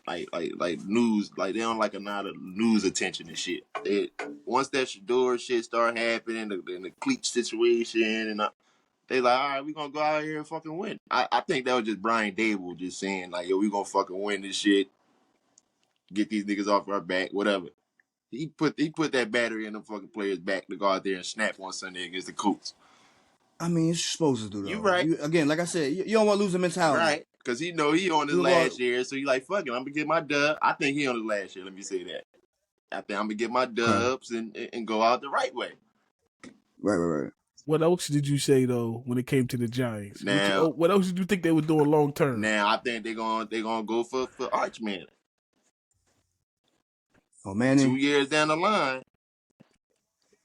like news, like they don't like a lot of news attention and shit. Once that Shador shit start happening, the cleat situation, and they like, all right, we gonna go out here and fucking win. I think that was just Brian Dable just saying like, yo, we gonna fucking win this shit, get these niggas off our back, whatever. He put that battery in the fucking players' back to go out there and snap on Sunday against the Colts. I mean, it's supposed to do though. You right. Again, like I said, you don't want to lose the mentality. Right. Because he know he on his last year, so he like, fuck it, I'm going to get my dub. I think he on his last year, let me say that. I think I'm going to get my dubs and go out the right way. Right. What else did you say, though, when it came to the Giants? Now, what else did you think they were doing long term? Now, I think they're gonna go for Arch Manning. Oh, Manning. 2 years down the line.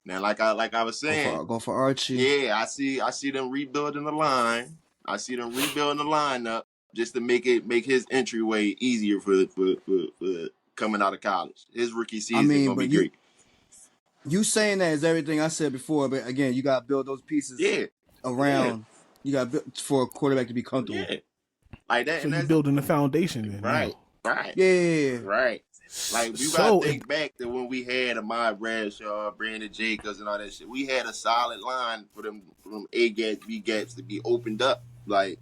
Now, like I was saying, go for Archie. Yeah, I see them rebuilding the line. I see them rebuilding the lineup just to make his entryway easier for coming out of college. His rookie season is gonna be great. You saying that is everything I said before, but again, you gotta build those pieces around. Yeah. You gotta build for a quarterback to be comfortable. Yeah. Like that. So you're building the foundation then. Right. Now. Right. Yeah. Right. Like, we gotta think back to when we had Ahmad Bradshaw, Brandon Jacobs, and all that shit. We had a solid line for them A gaps, B gaps to be opened up. Like,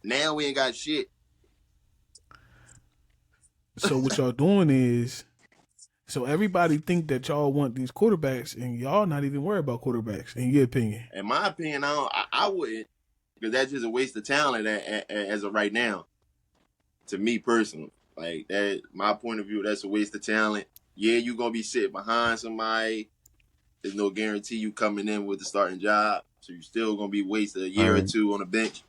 now we ain't got shit. So what y'all doing is, so everybody think that y'all want these quarterbacks, and y'all not even worried about quarterbacks, in your opinion. In my opinion, I wouldn't, because that's just a waste of talent as of right now. To me personally. Like, that, my point of view, that's a waste of talent. Yeah, you're going to be sitting behind somebody. There's no guarantee you coming in with the starting job. So you're still going to be wasting a year or two on the bench.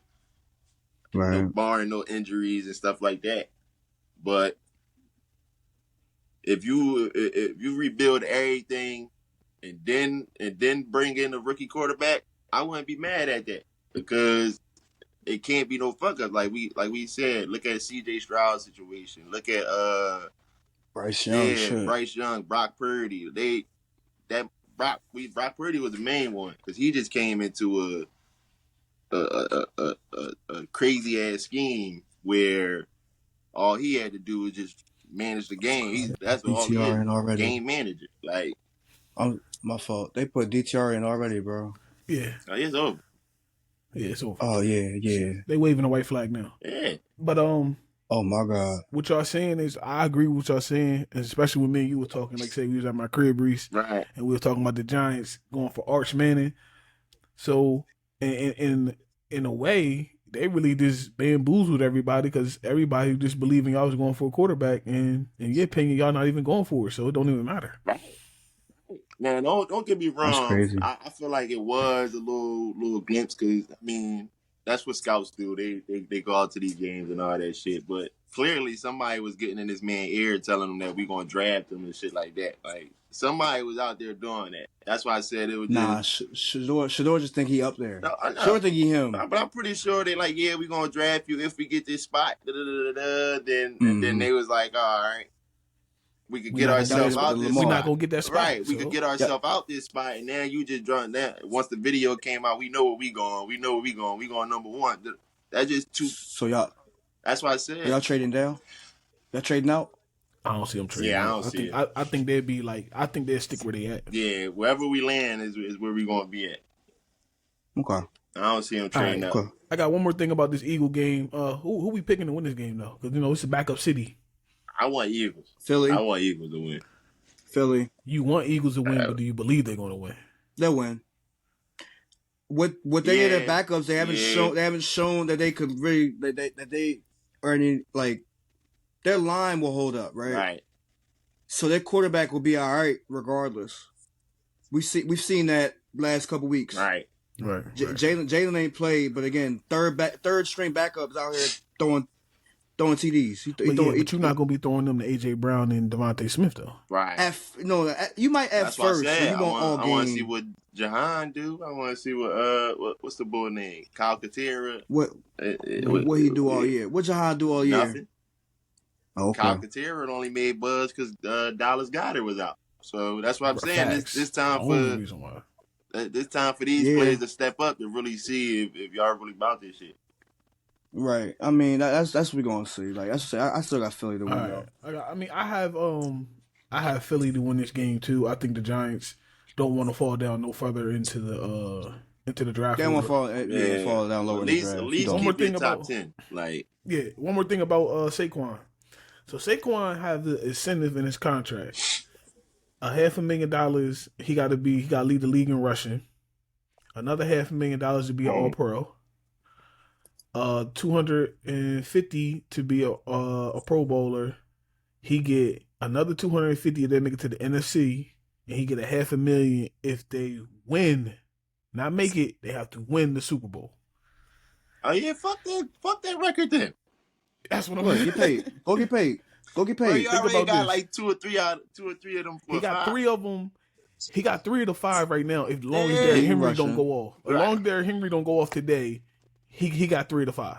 Right. Barring no injuries and stuff like that. But if you rebuild everything and then bring in a rookie quarterback, I wouldn't be mad at that. Because it can't be no fuck up. Like we said, look at CJ Stroud's situation. Look at Bryce Young. Yeah, Bryce Young, Brock Purdy. Brock Purdy was the main one because he just came into a crazy ass scheme where all he had to do was just manage the game. That's all he DTR in already. Game manager. Like, my fault. They put DTR in already, bro. Yeah. Oh, it's over. Yeah, it's over. Oh yeah. They waving a white flag now. Yeah. But oh my God. What y'all saying is, I agree with what y'all saying, and especially with me and you were talking, like say we was at my crib, Reese, right? And we were talking about the Giants going for Arch Manning. So in a way, they really just bamboozled everybody because everybody just believing y'all was going for a quarterback, and in your opinion, y'all not even going for it, so it don't even matter. Right. Now, don't get me wrong. That's crazy. I feel like it was a little glimpse because, I mean, that's what scouts do. They go out to these games and all that shit. But clearly somebody was getting in this man's ear telling him that we going to draft him and shit like that. Like, somebody was out there doing that. That's why I said it was just... Shador just think he up there. No, I know. Shador think he him. But I'm pretty sure they like, yeah, we going to draft you if we get this spot. And then they was like, all right. We could get ourselves out this spot. We're not going to get that spot. Right. We could get ourselves out this spot. And now you just drawing that. Once the video came out, we know where we going. We going number one. That's just too. So y'all. That's why I said. Y'all trading down? Y'all trading out? I don't see them trading. Yeah, I don't see it. I think they'd be like, I think they'll stick where they at. Yeah, wherever we land is where we going to be at. Okay. I don't see them trading out. Okay. I got one more thing about this Eagle game. Who we picking to win this game, though? Because, it's a backup city. I want Eagles. Philly. I want Eagles to win. Philly. You want Eagles to win, but do you believe they're going to win? They'll win. What they did at backups, they haven't shown that they could really that they are any, like, their line will hold up, right? Right. So their quarterback will be all right regardless. We've seen that last couple weeks. Right. Right. Jalen ain't played, but again, third string backups out here throwing TDs. But you're not going to be throwing them to A.J. Brown and Devontae Smith, though. Right. You might at That's first. What I said. So you I want to see what Jahan do. I want to see what's the boy name? Kyle Katerra. What he do all year? What Jahan do all year? Nothing. Okay. Kyle Katerra only made buzz because Dallas Goedert was out. So that's what I'm saying. This time for these players to step up to really see if y'all really about this shit. Right. I mean, that's what we're gonna see. Like I still got Philly to win though. I have Philly to win this game too. I think the Giants don't want to fall down no further into the draft. They don't want to fall down lower. At least one more thing top about 10. Like, yeah, one more thing about Saquon. So Saquon have the incentive in his contract. $500,000. He got to lead the league in rushing. Another $500,000 to be an All Pro. $250 to be a Pro Bowler. He get another $250 if they make it to the NFC, and he get $500,000 if they win. Not make it, they have to win the Super Bowl. Oh yeah, fuck that record then. That's what I'm Look, saying. get paid. Go get paid. Go get Bro, paid. you Think already about got this. like two or three of them. He got 3 of them. He got 3 of the 5 right now. As long as Yeah. Derrick Henry Rushing. don't go off. As long as Derrick Henry don't go off today, he got 3 of the 5.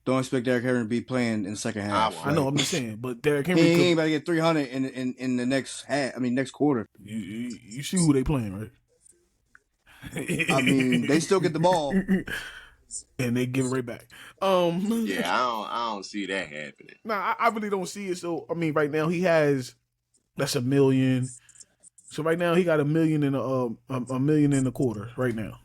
Don't expect Derrick Henry to be playing in the second half. I know, I'm just saying, but Derrick Henry, He ain't about to get 300 in the next half. I mean, next quarter. you see who they playing, right? I mean, they still get the ball. And they give it right back. Yeah, I don't see that happening. Nah, I really don't see it. So I mean, right now that's $1 million. So right now he got $1 million in $1 million in a quarter right now.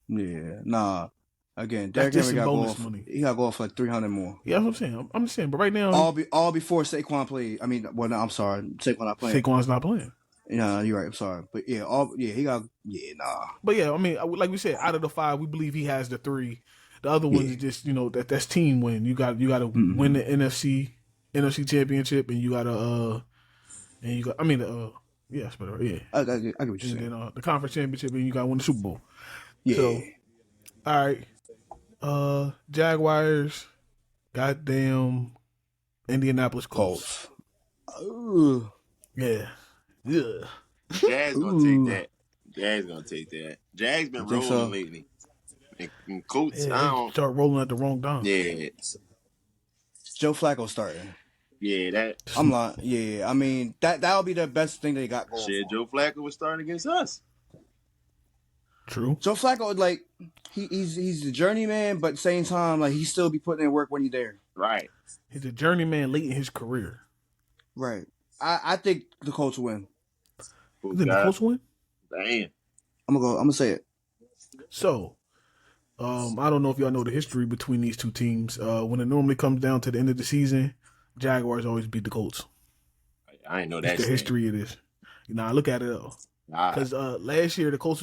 Yeah, nah. Again, That's Derrick just Henry got some to go bonus off. money. He got to go off like 300 more. Yeah, that's what I'm saying. I'm just saying, but right now All before Saquon played. I mean, well, no, I'm sorry, Saquon not playing. Saquon's not playing. No, you're right. I'm sorry, but yeah, he got nah. But yeah, I mean, like we said, out of the 5, we believe he has the 3. The other ones is just that's team win. You got to win the NFC championship, and you got to yeah, that's better. Yeah, I get what you're and saying. then the conference championship, and you got to win the Super Bowl. Yeah, So, all right, Jaguars, goddamn, Indianapolis Colts. Ooh. Yeah. Jags gonna take that. Jags been rolling so? lately. And Colts, Yeah, I they don't. start rolling at the wrong time. Yeah, Joe Flacco starting. yeah, that I'm like, yeah. I mean, that'll be the best thing they got going. shit. For him. Joe Flacco was starting against us. True. Joe Flacco, like, he's the journeyman, but at the same time, like, he still be putting in work when he's there. Right. He's a journeyman late in his career. Right. I think the Colts win. You think the Colts win? Damn. I'm gonna say it. So, I don't know if y'all know the history between these two teams. When it normally comes down to the end of the season, Jaguars always beat the Colts. I didn't know that. It's the history it is. I look at it though. Because last year the Colts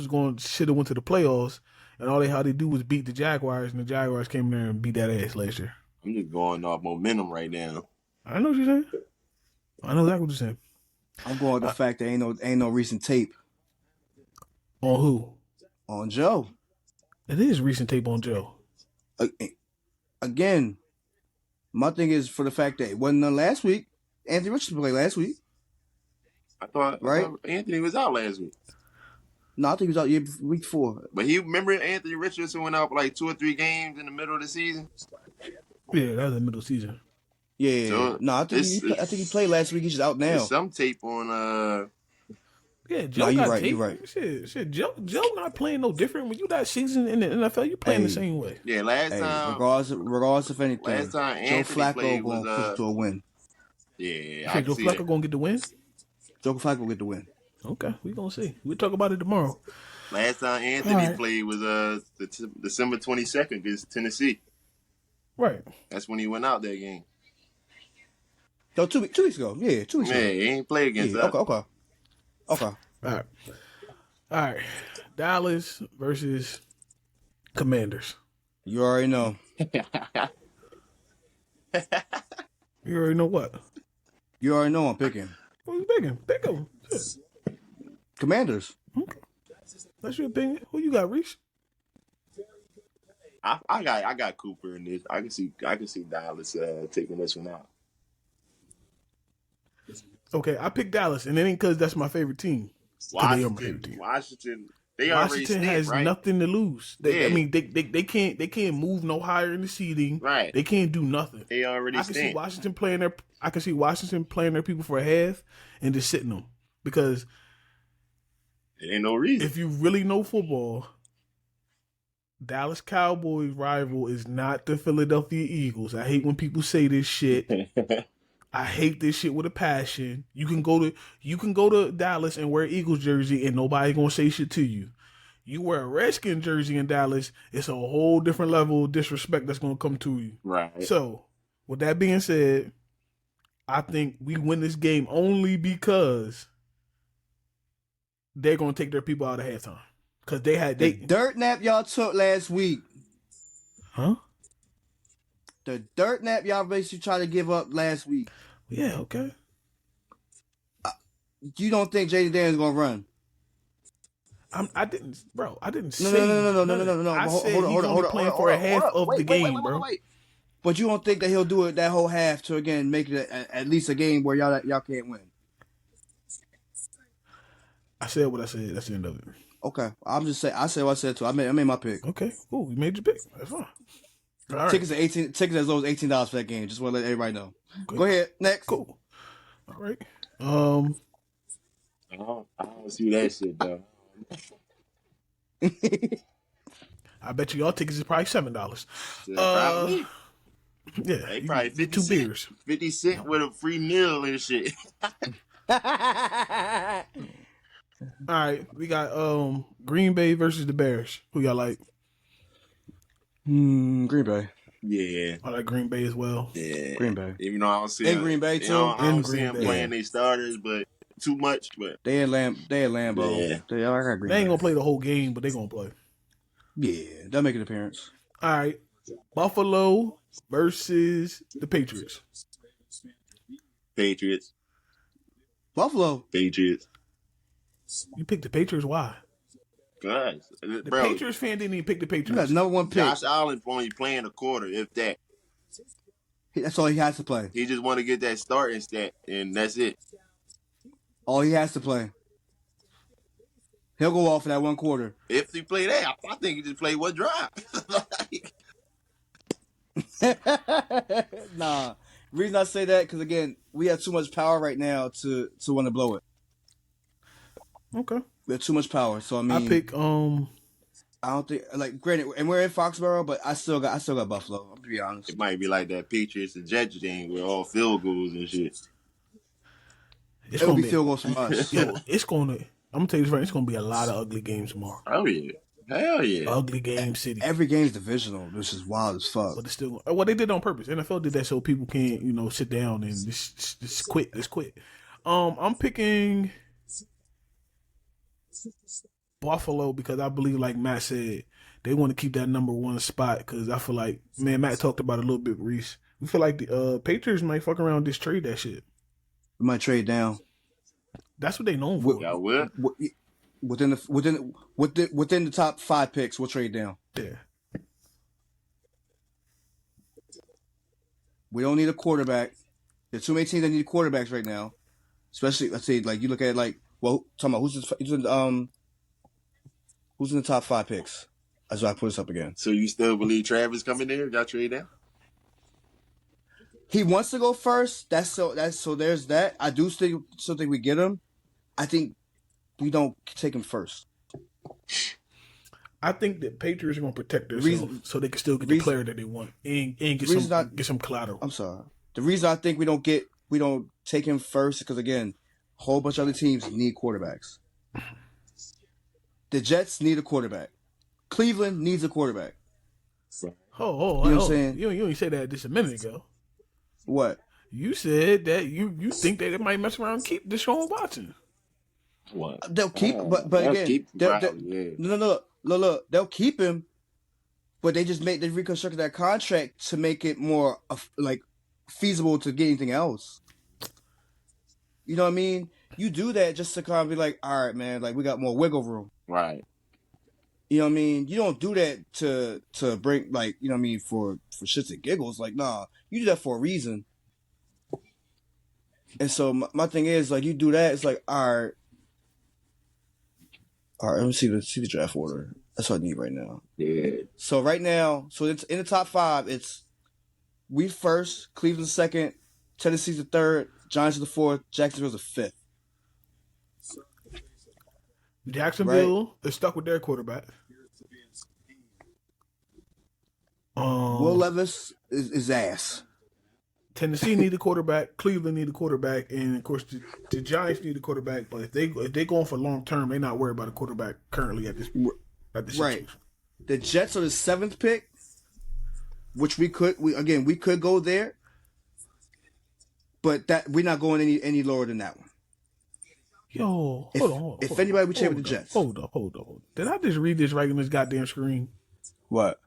should have went to the playoffs, and how they do was beat the Jaguars, and the Jaguars came in there and beat that ass last year. I'm just going off momentum right now. I know what you're saying. I know exactly what you're saying. I'm going with the fact that ain't no recent tape On who? on Joe. It is recent tape on Joe. Again, my thing is for the fact that it wasn't none last week. Anthony Richardson played last week. I thought Anthony was out last week. No, I think he was out week 4. But remember Anthony Richardson went out for like 2 or 3 games in the middle of the season? Yeah, that was the middle season. Yeah. So, I think he played last week. He's just out now. There's some tape on Yeah, Joe No, got right, tape. you're right. Shit, Joe not playing no different. When you that season in the NFL, you playing the same way. yeah, last Hey, time regardless of anything, last time Joe Anthony Flacco played going to was push to a win. yeah, You I think Joe can see Flacco that. gonna get the win? Joe Flacco will get the win. Okay, we gonna see. We'll talk about it tomorrow. Last time Anthony All right. played was December 22nd against Tennessee. Right. That's when he went out that game. No, 2 weeks ago. Yeah, 2 weeks Man, ago. he ain't played against Yeah, us. okay. All right. Dallas versus Commanders. You already know. You already know what? You already know I'm picking. What you picking? Pick 'em. Shit. Commanders. Okay. That's your opinion. Who you got, Reese? I got Cooper in this. I can see Dallas taking this one out. Okay, I picked Dallas, and it ain't because that's my favorite team. 'Cause they are my favorite team. Washington, they already Washington stink, has right? nothing to lose. I Yeah. mean, they can't move no higher in the seeding. Right. They can't do nothing. They already I can see stink. Washington playing their people for a half and just sitting them, because There ain't no reason. if you really know football, Dallas Cowboys rival is not the Philadelphia Eagles. I hate when people say this shit. I hate this shit with a passion. You can go to Dallas and wear Eagles jersey and nobody gonna say shit to you. You wear a Redskin jersey in Dallas, it's a whole different level of disrespect that's gonna come to you. Right. So, with that being said, I think we win this game only because they're gonna take their people out of halftime. Cause they dirt nap y'all took last week. Huh? The dirt nap y'all basically tried to give up last week. Yeah, okay. You don't think Jaden Daniels gonna run? I didn't say. No. I said he's only playing for a half of the game, bro. But you don't think that he'll do it that whole half to again make it at least a game where y'all can't win? I said what I said. That's the end of it. Okay, I'm just saying. I said what I said too. I made my pick. Okay, cool. You made your pick. That's fine. All right. Tickets as low as $18 for that game. Just want to let everybody know. Okay. Go ahead. Next. Cool. All right. I don't see that shit though. I bet you y'all tickets is probably $7. Probably. Yeah, They probably 50 two cent, beers. 50 cent with a free meal and shit. All right, we got Green Bay versus the Bears. Who y'all like? Green Bay. Yeah. I like Green Bay as well. Yeah. Green Bay. Even though I don't see In Green Bay, too. I don't see Green them Bay. playing their starters, but too much. But They at Lambeau. Yeah. I got Green They ain't Bay. gonna play the whole game, but they gonna play. Yeah, they'll make an appearance. All right, Buffalo versus the Patriots. Patriots. Buffalo. Patriots. You picked the Patriots. Why? Guys, The bro, Patriots fan didn't even pick the You got Patriots. number one pick. Josh Allen only playing a quarter, if that. That's all he has to play. He just want to get that starting stat, and that's it. All he has to play. He'll go off for that one quarter. If he play that, I think he just play one drive. Nah. The reason I say that, because again, we have too much power right now to want to blow it. Okay, We have too much power. So I mean, I pick I don't think granted, and we're in Foxborough, but I still got Buffalo. I'm to be honest. It might be like that Patriots and Jets thing with all field goals and shit. It's It'll gonna be field goals from us. Yo, it's gonna. I'm gonna tell you this right. It's gonna be a lot of ugly games tomorrow. Oh yeah, hell yeah. Ugly game city. Every game's divisional, which is wild as fuck. But it's still. Well, they did it on purpose. NFL did that so people can't, sit down and just quit. Just quit. I'm picking Buffalo because I believe, like Matt said, they want to keep that number one spot. Because I feel like, man, Matt talked about it a little bit, Reese. We feel like the Patriots might fuck around and just trade that shit. We might trade down. That's what they known for. Y'all will? Within the top 5 picks, we'll trade down. Yeah. We don't need a quarterback. There's too many teams that need quarterbacks right now. Especially, let's say, like you look at talking about who's in the top 5 picks. That's why I put this up again. So you still believe Travis coming there? Y'all trade down? He wants to go first. So there's that. I do still think we get him. I think we don't take him first. I think the Patriots are going to protect themselves so they can still get the player that they want and get some collateral. I'm sorry. The reason I think we don't take him first is because, again, a whole bunch of other teams need quarterbacks. The Jets need a quarterback. Cleveland needs a quarterback. Oh, you know what I'm saying? You ain't say that just a minute ago. What? You said that you think that they might mess around and keep Deshaun Watson. What? They'll keep, but again, look, they'll keep him, but they reconstructed that contract to make it more feasible to get anything else. You know what I mean? You do that just to kind of be like, all right, man, like we got more wiggle room. Right. You know what I mean? You don't do that to bring for shits and giggles. Like, nah, you do that for a reason. And so my thing is you do that. It's like, all right. Let me see the draft order. That's what I need right now. Yeah. So right now, it's in the top 5. It's we first, Cleveland second, Tennessee's the third, Giants are the fourth, Jacksonville's the fifth. Jacksonville is stuck with their quarterback. Will Levis is ass. Tennessee need a quarterback. Cleveland need a quarterback, and of course the Giants need a quarterback. But if they going for long term, they're not worried about a quarterback currently at this Right. situation. The Jets are the 7th pick, which we could go there, but that we're not going any lower than that one. Yo, hold on. If anybody, we trade with the Jets. Hold up. Did I just read this right on this goddamn screen? What?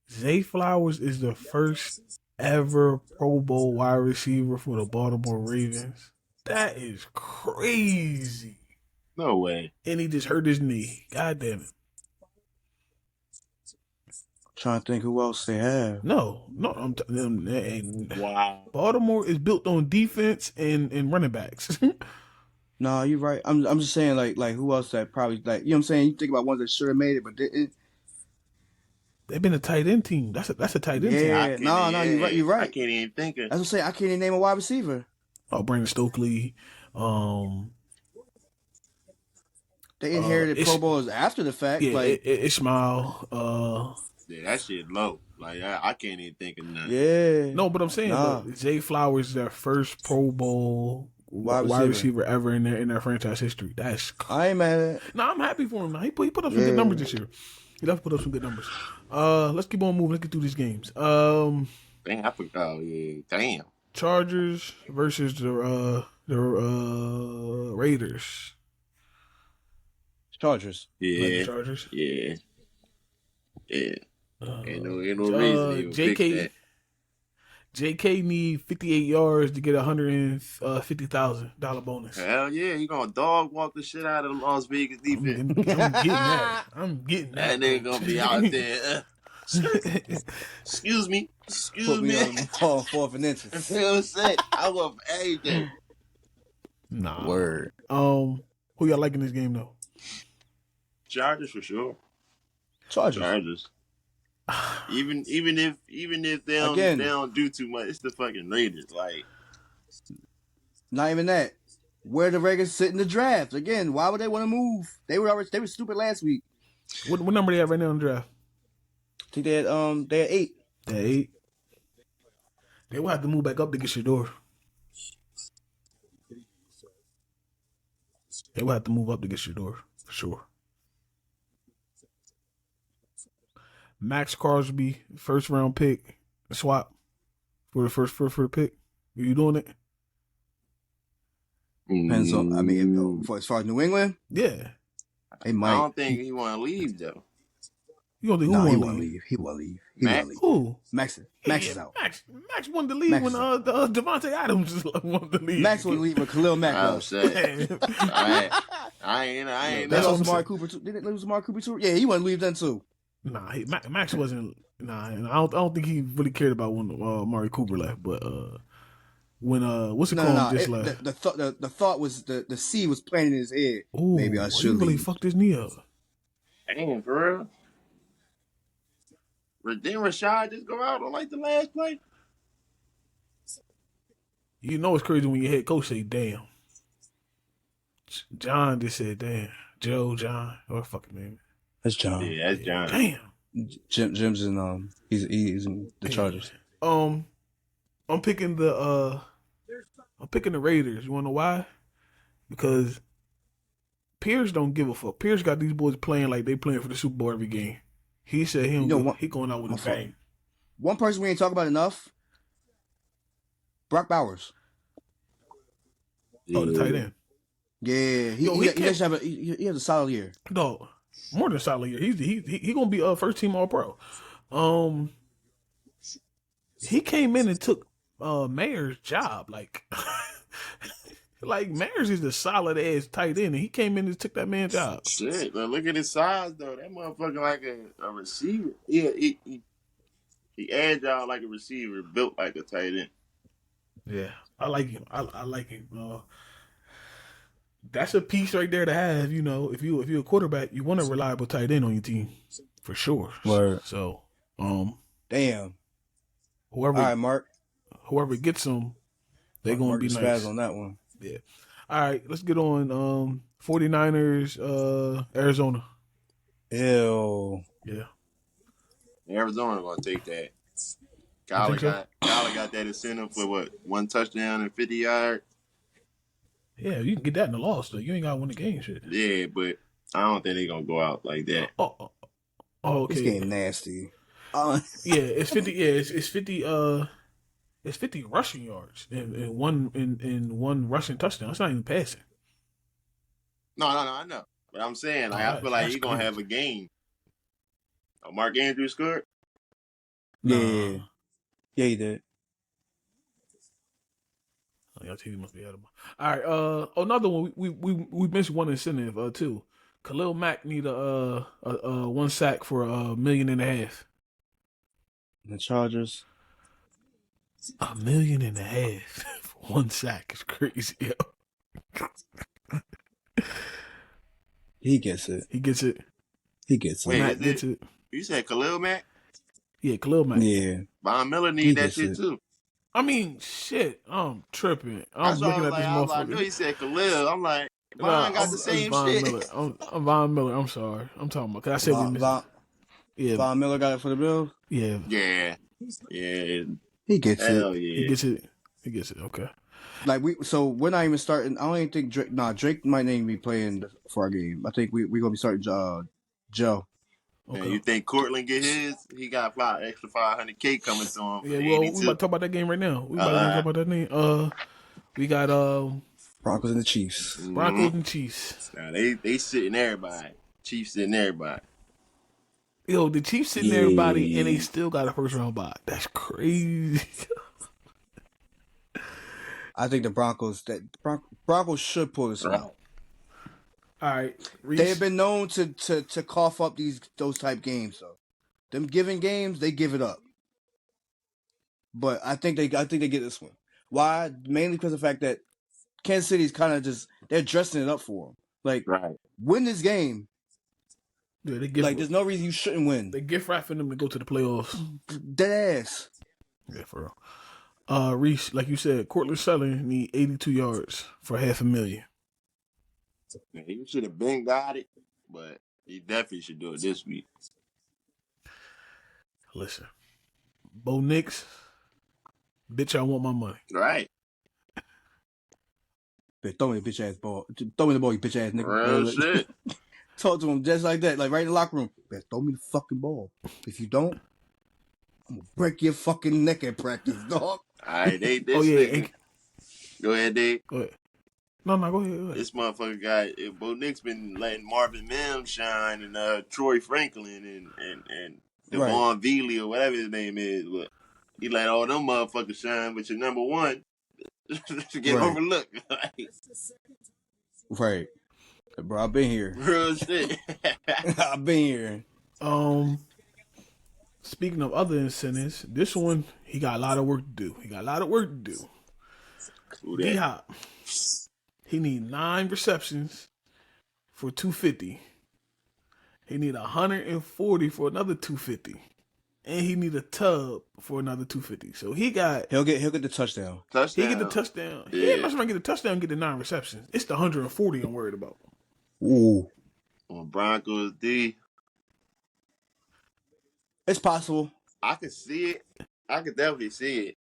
Zay Flowers is the first ever Pro Bowl wide receiver for the Baltimore Ravens. That is crazy. No way. And he just hurt his knee. God damn it. Trying to think who else they have. No. Wow. Baltimore is built on defense and running backs. No, you're right. I'm just saying like who else that probably you know what I'm saying? You think about ones that should have made it but didn't. They've been a tight end team. That's a tight end team. Yeah, no, you're right. I can't even think of. That's what I'm saying. I can't even name a wide receiver. Oh, Brandon Stokely. They inherited Pro Bowlers after the fact. Yeah, like Ishmael. Yeah, that shit low. Like I can't even think of nothing. Yeah. No, but I'm saying Zay Flowers is their first Pro Bowl wide receiver ever in their franchise history. That's I ain't mad at it. No, I'm happy for him. He put up some good numbers this year. He definitely put up some good numbers. Let's keep on moving. Let's get through these games. Dang, I forgot. Oh, yeah, damn. Chargers versus the Raiders. Chargers. Yeah. Like the Chargers. Yeah. Ain't no reason to pick that. JK need 58 yards to get $150,000 bonus. Hell yeah, he gonna dog walk the shit out of the Las Vegas defense. I'm getting that. That nigga gonna be out there. Excuse me. Put me on 4th and inches. You know what I'm saying? I want everything. Nah. Word. Who y'all like in this game though? Chargers for sure. Chargers. Even if they don't do too much, it's the fucking Raiders. Like, not even that. Where the Raiders sit in the draft again? Why would they want to move? They were stupid last week. What number they have right now in the draft? I think they had 8. They had 8. They will have to move back up to get Shador. They will have to move up to get Shador for sure. Max Crosby, 1st round pick, swap for the first for the pick. Are you doing it? Depends on. I mean, as far as New England, yeah, they might. I don't think he want to leave though. You gonna he won't leave. He won't leave. Who? Max is out. Max wanted to leave when Devontae Adams wanted to leave. Max wanted to leave when Khalil Mack was. I ain't. They lost Amari Cooper too. Did they lose Amari Cooper too? Yeah, he wanted to leave then too. Nah, Max wasn't. Nah, and I don't think he really cared about when Amari Cooper left. But when what's it called just left? The thought was the seed was planted in his head. Ooh, maybe I should really leave. fucked his knee up. Damn, for real. Didn't Rashad just go out on like the last play? You know it's crazy when your head coach say "damn." John just said "damn." John, what fucking name? That's John. Yeah, that's John. Damn. Jim's in he's in the Chargers. I'm picking the Raiders. You wanna know why? Because Pierce don't give a fuck. Pierce got these boys playing like they playing for the Super Bowl every game. He said he going out with a bang. One person we ain't talk about enough. Brock Bowers. Oh, the tight end. Yeah, he has a solid year. Dog, more than a solid year. He gonna be a first team All Pro. He came in and took Mayer's job. Like Mayer's is the solid ass tight end, and he came in and took that man's job. Shit, but look at his size though. That motherfucker like a receiver. He agile like a receiver, built like a tight end. Yeah, I like him. I like him. That's a piece right there to have. You know, if you're a quarterback, you want a reliable tight end on your team for sure. Word. So, damn. Whoever, all right, Mark. Whoever gets them, they're gonna be nice on that one. Yeah. All right, let's get on 49ers, Arizona. Ew. Yeah. Arizona gonna take that. think so? Kyler got that incentive for what? 1 touchdown and 50 yards. Yeah, you can get that in the loss though. You ain't gotta win the game, shit. Yeah, but I don't think they're gonna go out like that. Oh, okay. It's getting nasty. Yeah, it's 50. Yeah, it's 50. It's 50 rushing yards and one rushing touchdown. It's not even passing. No, I know. But I'm saying, like, I feel like he's gonna have a game. Oh, Mark Andrews scored? Yeah, he did. Oh, y'all TV must be out of my. All right. Another one. We mentioned one incentive too. Khalil Mack need a 1 sack for $1.5 million. The Chargers. $1.5 million for 1 sack is crazy. Yo. He gets it. He gets it. Wait, Mack gets it. You said Khalil Mack? Yeah, Khalil Mack. Yeah. Von Miller He need that gets shit it. too. I mean, shit. I'm tripping. I'm That's why looking at I this was like, I motherfucker. knew he said Khalil. I'm like, Von got the same Von shit. Miller. I'm Von Miller. I'm sorry. I'm talking about. Cause I said we missed. Yeah. Von Miller got it for the Bills. Yeah. Yeah. He gets Hell it. yeah. He gets it. Okay. Like we're not even starting. I don't even think Drake. Drake might not even be playing for our game. I think we're gonna be starting Joe. Okay. Man, you think Cortland get his? He got extra $500K coming to him. Yeah, well, we about to talk about that game right now. We about to talk about that name. We got Broncos and the Chiefs. Broncos and Chiefs. Now they sitting everybody. Chiefs sitting everybody. Yo, the Chiefs sitting everybody, and they still got a first round bye. That's crazy. I think the Broncos should pull this out. All right, Reese. They have been known to cough up those type games. So them giving games, they give it up. But I think they get this one. Why? Mainly because of the fact that Kansas City's kind of they're dressing it up for them. Like, win this game. Yeah, there's no reason you shouldn't win. They gift wrapping them to go to the playoffs. Dead ass. Yeah, for real. Reese, like you said, Cortland Sutton need 82 yards for $500,000. Yeah, he should have been got it, but he definitely should do it this week. Listen, Bo Nix, bitch, I want my money. Right. Throw me the bitch ass ball. Throw me the ball, you bitch ass nigga. Real shit. Talk to him just like that, like right in the locker room. Throw me the fucking ball. If you don't, I'm gonna break your fucking neck at practice, dog. All right, this nigga. Go ahead, Dave. Go ahead. No, go ahead. This motherfucker guy, Bo Nix been letting Marvin Mims shine and Troy Franklin and Devon Veely or whatever his name is. But he let all them motherfuckers shine, but your number one get overlooked. Right. Bro, I've been here. Real shit. I've been here. Speaking of other incentives, this one, he got a lot of work to do. D-Hop. He need 9 receptions for 250. He need 140 for another 250. And he need a tub for another 250. So he'll get the touchdown. He get the touchdown. Yeah. He ain't much get the touchdown and get the 9 receptions. It's the 140 I'm worried about. Ooh. On Broncos D. It's possible. I can see it. I could definitely see it.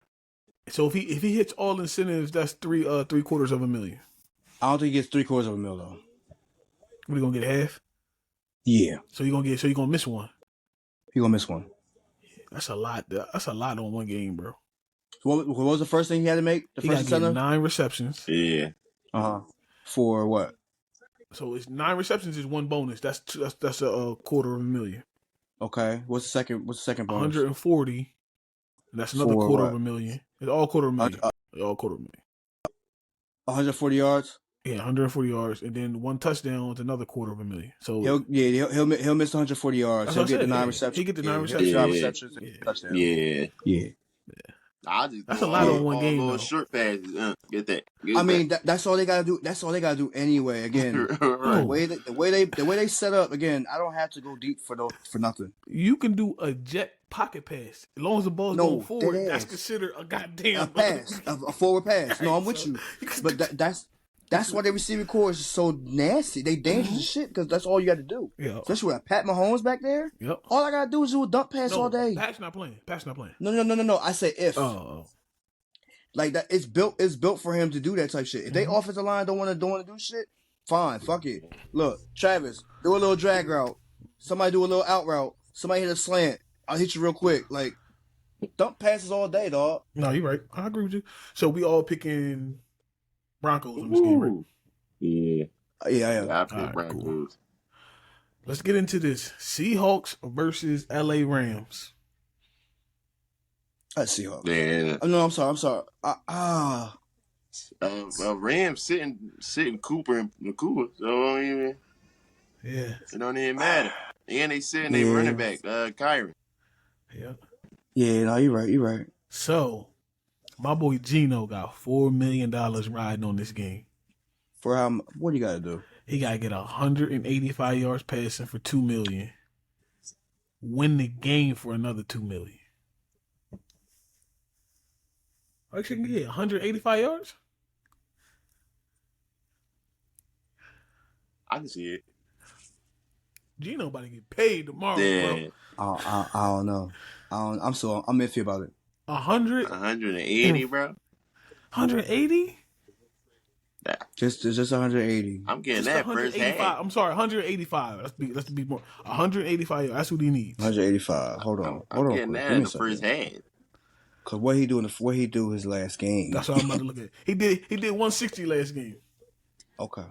So if he hits all incentives, that's $750,000. I don't think he gets $750,000 though. What, he gonna get half? Yeah. So you gonna miss one. He gonna miss one. That's a lot. That's a lot on one game, bro. So what was the first thing he had to make? He got to get 9 receptions. Yeah. For what? So it's 9 receptions is 1 bonus. That's $250,000. Okay. What's the second bonus? 140. That's another $250,000. It's all $250,000. All $250,000. 140 yards. Yeah, 140 yards, and then 1 touchdown is another $250,000. So he'll miss 140 yards. He'll get the 9 receptions. He get the 9 receptions. 9 receptions. Touchdown. Yeah. That's a lot on one game. Though. Short passes. Get that. That's all they gotta do. That's all they gotta do anyway. Again, the way they set up. Again, I don't have to go deep for nothing. You can do a jet pocket pass as long as the ball's going forward. That's considered a goddamn pass, a forward pass. No, I'm with you. But That's why their receiving core is so nasty. They dangerous as shit because that's all you got to do. Yeah. Especially with Pat Mahomes back there. Yep. All I got to do is do a dump pass all day. Pat's not playing. No. I say if. Oh. Like that, it's built for him to do that type shit. If they offensive line don't want to do shit, fine, fuck it. Look, Travis, do a little drag route. Somebody do a little out route. Somebody hit a slant. I'll hit you real quick. Like dump passes all day, dog. No, you're right. I agree with you. So we all picking Broncos in this game, right? Yeah. Yeah. I pick Broncos. Cool. Let's get into this. Seahawks versus LA Rams. That's Seahawks. Yeah. No, I'm sorry. Rams sitting Cooper and Nakua. So it don't even matter. And they sitting their running back, Kyron. Yeah. Yeah, no, you're right. So, my boy Gino got $4 million riding on this game. For how? What do you got to do? He got to get 185 yards passing for $2 million. Win the game for another $2 million. Actually, can get 185 yards? I can see it. Gino about to get paid tomorrow, Yeah. bro. I don't know. I'm iffy about it. 180, bro. 180? Just 180. I'm getting that first half. I'm sorry, 185. Let's be more. 185. That's what he needs. 185. Hold on. I'm getting that in the first half. Cause what he do his last game. That's what I'm about to look at. He did 160 last game. Okay.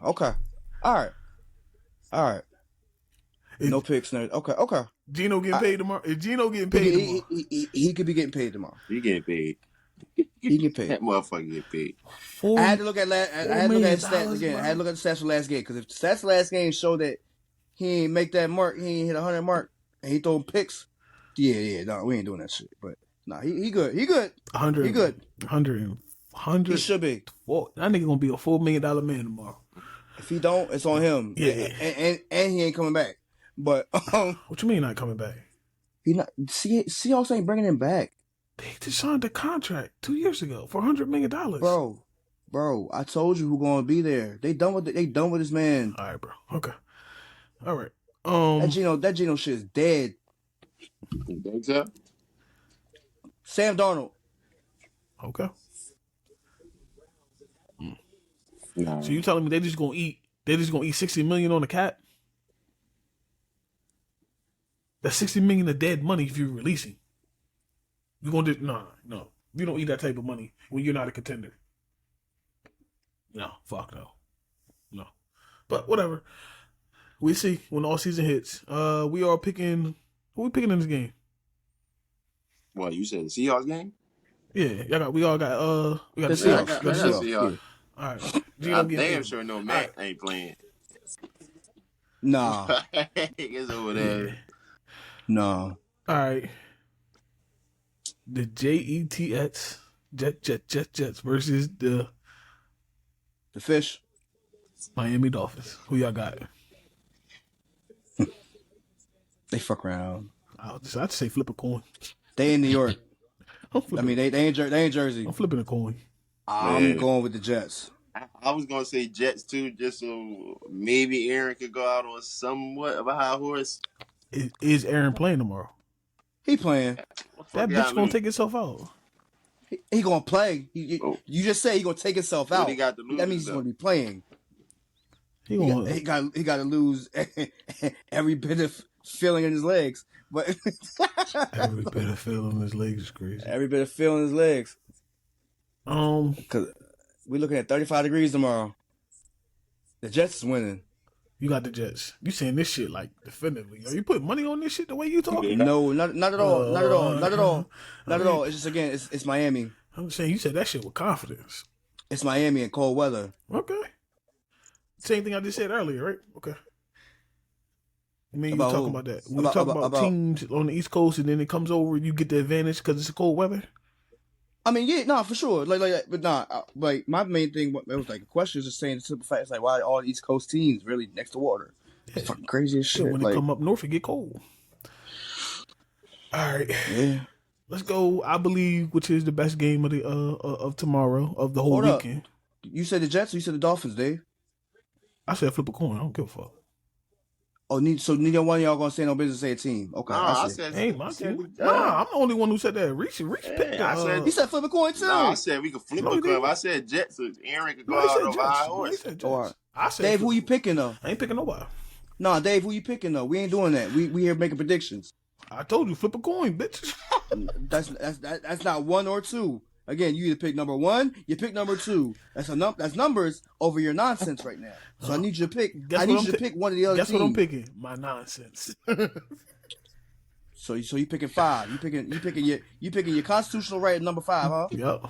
All right. No picks. No. Okay. Gino getting paid tomorrow. Is Gino getting paid tomorrow? He could be getting paid tomorrow. He getting paid. He get paid. That motherfucker get paid. I had to look at stats again. I had to look at the stats for last game because if the stats for last game show that he ain't make that mark, he ain't hit 100 mark, and he throwing picks. Yeah. No, we ain't doing that shit. But nah, he good. He good. 100. He good. 100. He should be. That nigga gonna be a $4 million man tomorrow. If he don't, it's on him. Yeah. And he ain't coming back. But what you mean not coming back? He not. Seahawks ain't bringing him back. They just signed a contract 2 years ago for $100 million. Bro, I told you who gonna be there. They done with this man. All right, bro. Okay. All right. That Geno shit is dead. You think so? Sam Darnold. Okay. No. So you telling me they just gonna eat $60 million on the cap? That's $60 million of dead money if you're releasing. You gonna do no. You don't eat that type of money when you're not a contender. No, fuck no. But whatever. We see when all season hits. We are picking. Who we picking in this game? What you said? The Seahawks game? Yeah, we got the Seahawks. Seahawks. Seahawks. All right. I'm damn sure no Mac ain't playing. Nah. It's over there. Yeah. No. All right. The Jets Jets versus the Fish. Miami Dolphins. Who y'all got? They fuck around. I'd say flip a coin. They in New York. I mean, they ain't Jersey. I'm flipping a coin. I'm going with the Jets. I was gonna say Jets too, just so maybe Aaron could go out on somewhat of a high horse. Is Aaron playing tomorrow? He playing. That bitch gonna take itself out. He gonna play. You just say he gonna take himself out. He got to lose that means he's gonna be playing. He got to lose every bit of feeling in his legs. But every bit of feeling in his legs is crazy. Every bit of feeling in his legs. Because we're looking at 35 degrees tomorrow. The Jets is winning. You got the Jets. You saying this shit like definitively. Are you putting money on this shit the way you talking? No, not at all. Not at all. It's just, again, it's Miami. I'm saying you said that shit with confidence. It's Miami in cold weather. Okay. Same thing I just said earlier, right? Okay. I mean, you about talking who? about that. When you talk about teams on the East Coast and then it comes over, you get the advantage because it's cold weather? I mean, yeah, no, for sure. Like my main thing, it was like a question is just saying the simple fact, it's like, why are all East Coast teams really next to water? It's fucking crazy as shit. When they come up north, it get cold. All right. Yeah. Let's go, I believe, which is the best game of the of tomorrow, of the whole weekend. You said the Jets or you said the Dolphins, Dave? I said flip a coin. I don't give a fuck. Oh, so neither one of y'all gonna say no business say a team. Okay, I see. said, Hey, my said team. Nah, I'm the only one who said that. Reach picked I said, He said flip a coin too. no, I said we could flip No, a he coin. didn't. I said Jets, so Aaron could go No, he out said over high Jets. No, he horse. said Jets. All right. I said Dave, flip who you a coin. picking though? I ain't picking nobody. Nah, Dave, who you picking though? We ain't doing that. We here making predictions. I told you, flip a coin, bitch. That's not one or two. Again, you either pick number one, you pick number two. That's numbers over your nonsense right now. So I need you to pick. I need you to pick one of the other. Guess teams. what I'm picking? My nonsense. So you picking 5. You picking your constitutional right at number 5, huh? Yep.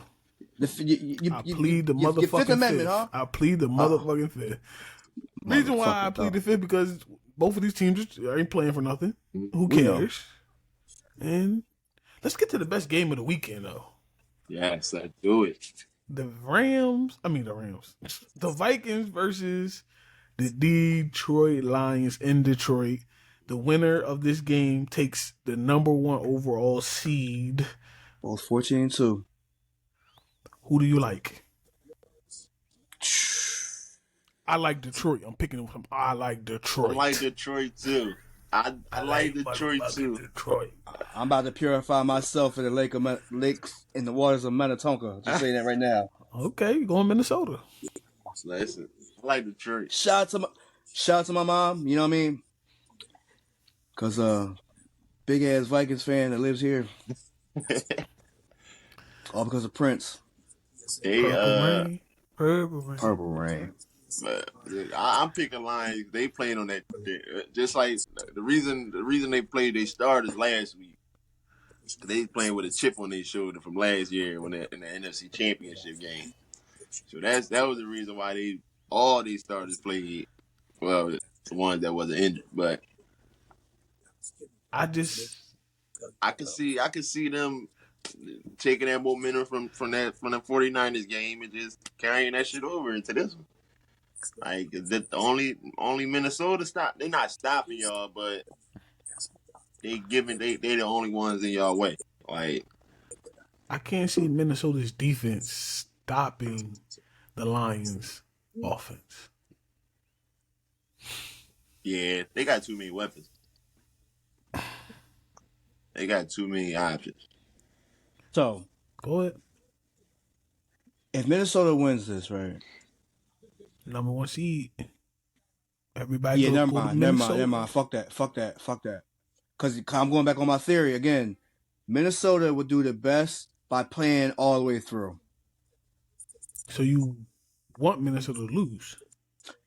I plead the motherfucking your Fifth Amendment, fifth. huh? I plead the motherfucking fifth. Reason why I plead the fifth because both of these teams ain't playing for nothing. Who cares? And let's get to the best game of the weekend, though. Yes, let's do it. The Vikings versus the Detroit Lions in Detroit. The winner of this game takes the number 1 overall seed. Both 14-2. Who do you like? I like Detroit. I'm picking them. I like Detroit. I like Detroit too. I like Detroit too. Detroit. I'm about to purify myself in the lakes in the waters of Minnetonka. Just saying that right now. Okay, you going Minnesota. Listen, I like Detroit. Shout out to my mom. You know what I mean? Cause big ass Vikings fan that lives here. All because of Prince. Hey, Purple Rain. But I'm picking Lions. They played on that, just like the reason they played their starters last week. They playing with a chip on their shoulder from last year when in the NFC Championship game. So that was the reason why all these starters played. Well, the ones that wasn't injured, but I could see them taking that momentum from the 49ers game and just carrying that shit over into this one. Like the only Minnesota stop. They're not stopping y'all, but they the only ones in y'all way. Like I can't see Minnesota's defense stopping the Lions' offense. Yeah, they got too many weapons. They got too many options. So go ahead. If Minnesota wins this, right? Number 1 seed. Everybody. Yeah, never mind. Fuck that. Because I'm going back on my theory again. Minnesota would do the best by playing all the way through. So you want Minnesota to lose?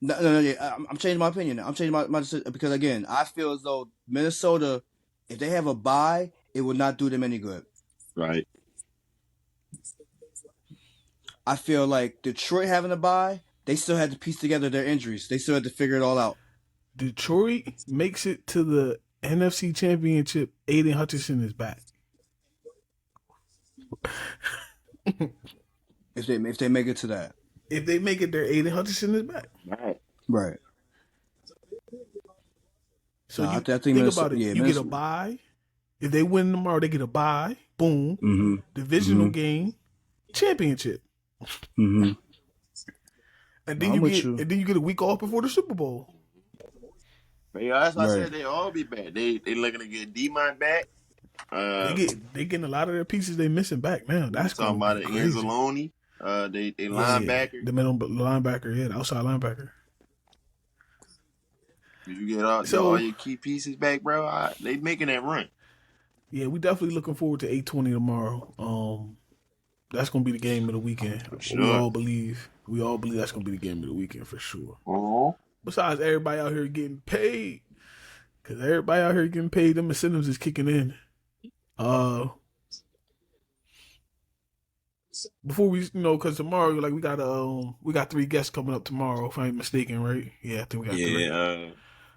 No. Yeah, I'm changing my opinion now. I'm changing my decision because again, I feel as though Minnesota, if they have a bye, it would not do them any good. Right. I feel like Detroit having a bye, they still had to piece together their injuries. They still had to figure it all out. Detroit makes it to the NFC Championship. Aiden Hutchinson is back. If they make it to that. If they make it there, Aiden Hutchinson is back. Right. So I think think about it. You get a bye. If they win tomorrow, they get a bye. Boom. Mm-hmm. Divisional game. Championship. Mm-hmm. And then you get a week off before the Super Bowl. But yeah, that's why I said they all be back. They looking to get D-Mine back. They getting a lot of their pieces they missing back now. That's talking about Anzalone. They linebacker. The middle linebacker, the outside linebacker. You get all your key pieces back, bro. They making that run. Yeah, we definitely looking forward to 8:20 tomorrow. That's gonna be the game of the weekend. Sure. We all believe that's gonna be the game of the weekend for sure. Besides everybody out here getting paid, because everybody out here getting paid, them incentives is kicking in. Before we, because tomorrow, like we got 3 guests coming up tomorrow, if I ain't mistaken, right? Yeah, I think we got 3.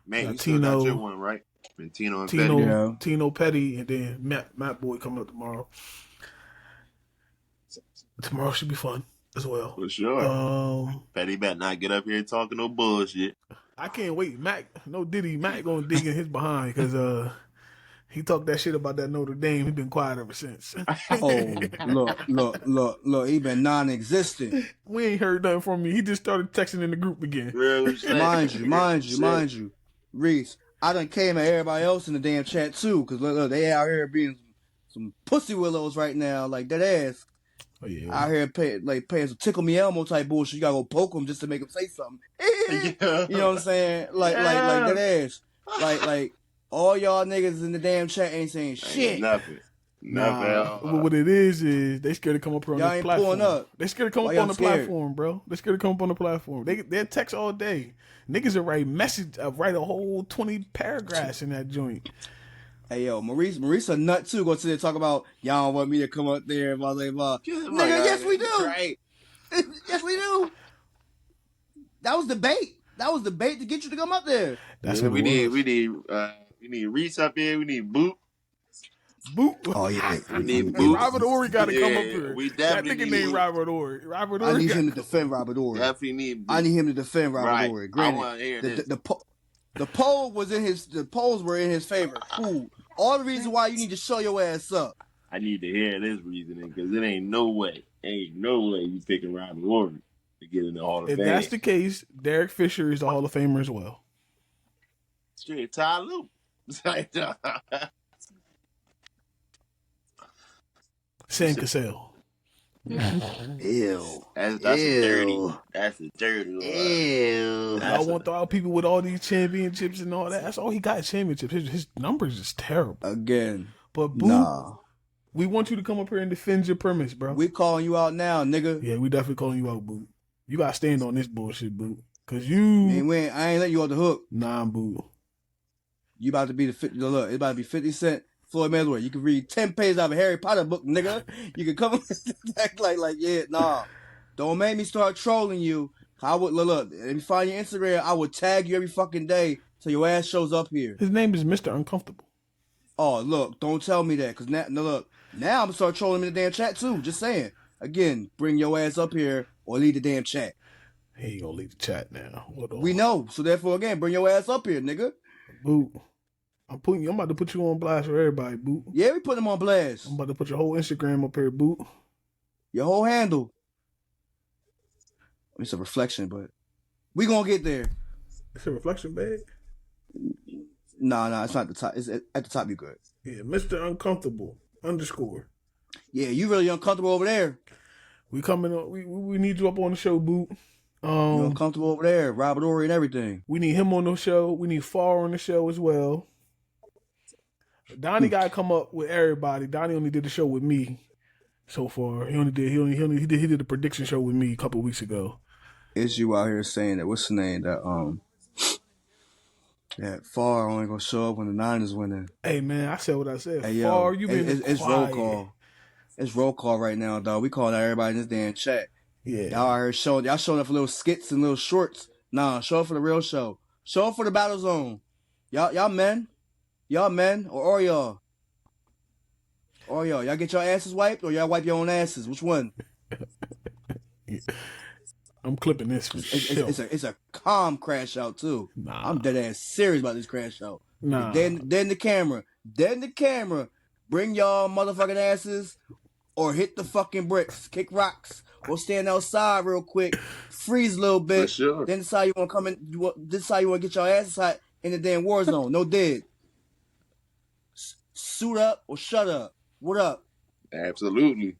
Man, you still got your one, right? Tino and Petty. Yeah. Tino Petty, and then Matt Boy coming up tomorrow. Tomorrow should be fun as well. For sure. Petty better not get up here talking no bullshit. I can't wait. Mac gonna dig in his behind because He talked that shit about that Notre Dame. He been quiet ever since. Oh, look. He been non-existent. We ain't heard nothing from me. He just started texting in the group again. Real shit. Mind you. Reese, I done came at everybody else in the damn chat too, because look, they out here being some pussy willows right now, like that ass. Oh, yeah. Out here paying some tickle me Elmo type bullshit. You gotta go poke them just to make them say something. Yeah. You know what I'm saying? Like that ass. Like all y'all niggas in the damn chat ain't saying shit. Nothing. What it is they scared to come up here on Y'all this ain't platform. pulling up. They scared to come Why up y'all on the scared? platform, bro. They scared to come up on the platform. They text all day. Niggas will write a whole 20 paragraphs in that joint. Hey yo, Maurice a nut too. Go sit there and talk about y'all don't want me to come up there, blah blah blah. Nigga, yes we do. Right. Yes we do. That was debate. To get you to come up there. That's Yeah, what we need Reese up here. We need Boot. Boot. Oh yeah. We need Boot. Robert Ory got to come up Yeah, here. we That definitely nigga need named Boot. Robert Ory. Robert I Ory. need him to defend Robert Ory. Definitely need Boot. I need him to defend Robert Right. Ory. I Granted, want to hear this. the polls were in his favor. Cool. All the reason why you need to show your ass up. I need to hear this reasoning because it ain't no way you picking Robert Ory to get in the Hall of If Fame. that's the case, Derek Fisher is the Hall of Famer as well. Straight Ty Lue. Sam Cassell. Ew. That's a dirty. That's a dirty one. Ew. I want to throw out people with all these championships and all that. That's all he got, championships. His numbers is terrible. Again. But Boo, Nah. we want you to come up here and defend your premise, bro. We calling you out now, nigga. Yeah, we definitely calling you out, Boo. You got to stand on this bullshit, Boo. Because I ain't letting you off the hook. Nah, Boo. You about to be look, it's about to be 50 Cent, Floyd Mayweather. You can read 10 pages out of a Harry Potter book, nigga. You can come back like, yeah, nah. Don't make me start trolling you. I would, look, if you find your Instagram, I would tag you every fucking day till your ass shows up here. His name is Mr. Uncomfortable. Oh, look, don't tell me that, because now I'm going to start trolling him in the damn chat, too. Just saying. Again, bring your ass up here or leave the damn chat. He ain't going to leave the chat now. Hold on. We know. So, therefore, again, bring your ass up here, nigga. Boo. I'm about to put you on blast for everybody, Boo. Yeah, we put him on blast. I'm about to put your whole Instagram up here, Boo. Your whole handle. It's a reflection, but we gonna get there. It's a reflection, babe. Nah, it's not the top. It's at the top. You good? Yeah, Mr. Uncomfortable _ Yeah, you really uncomfortable over there. We coming up. We need you up on the show, Boo. You uncomfortable over there, Robert Ory and everything. We need him on the show. We need Farr on the show as well. Donnie got to come up with everybody. Donnie only did the show with me so far. He did a prediction show with me a couple weeks ago. Is you out here saying that what's the name that Farr only gonna show up when the Niners winning? Hey man, I said what I said. Hey, Farr, you been it's roll call. It's roll call right now, dog. We calling out everybody in this damn chat. Yeah, Y'all out here showing up for little skits and little shorts. Nah, show up for the real show. Show up for the battle zone. Y'all men. Y'all men or y'all? Or y'all get your asses wiped or y'all wipe your own asses? Which one? I'm clipping this for sure. It's a calm crash out too. Nah. I'm dead ass serious about this crash out. Nah. Dead in the camera. Bring y'all motherfucking asses or hit the fucking bricks. Kick rocks. Or stand outside real quick. Freeze a little bit. For sure. Then decide you want to come in. Decide you want to get your asses hot in the damn war zone. No dead. Suit up or shut up. What up? Absolutely.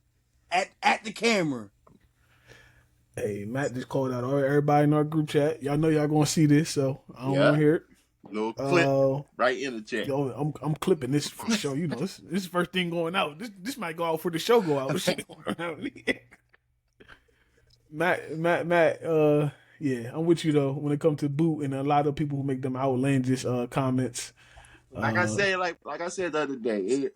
At the camera. Hey, Matt just called out everybody in our group chat. Y'all know y'all gonna see this, so I don't want to hear it. Little clip right in the chat. Yo, I'm clipping this for sure. You know, this is the first thing going out. This might go out for the show go out. Matt, yeah, I'm with you though when it comes to Boot and a lot of people who make them outlandish comments. Like I said the other day,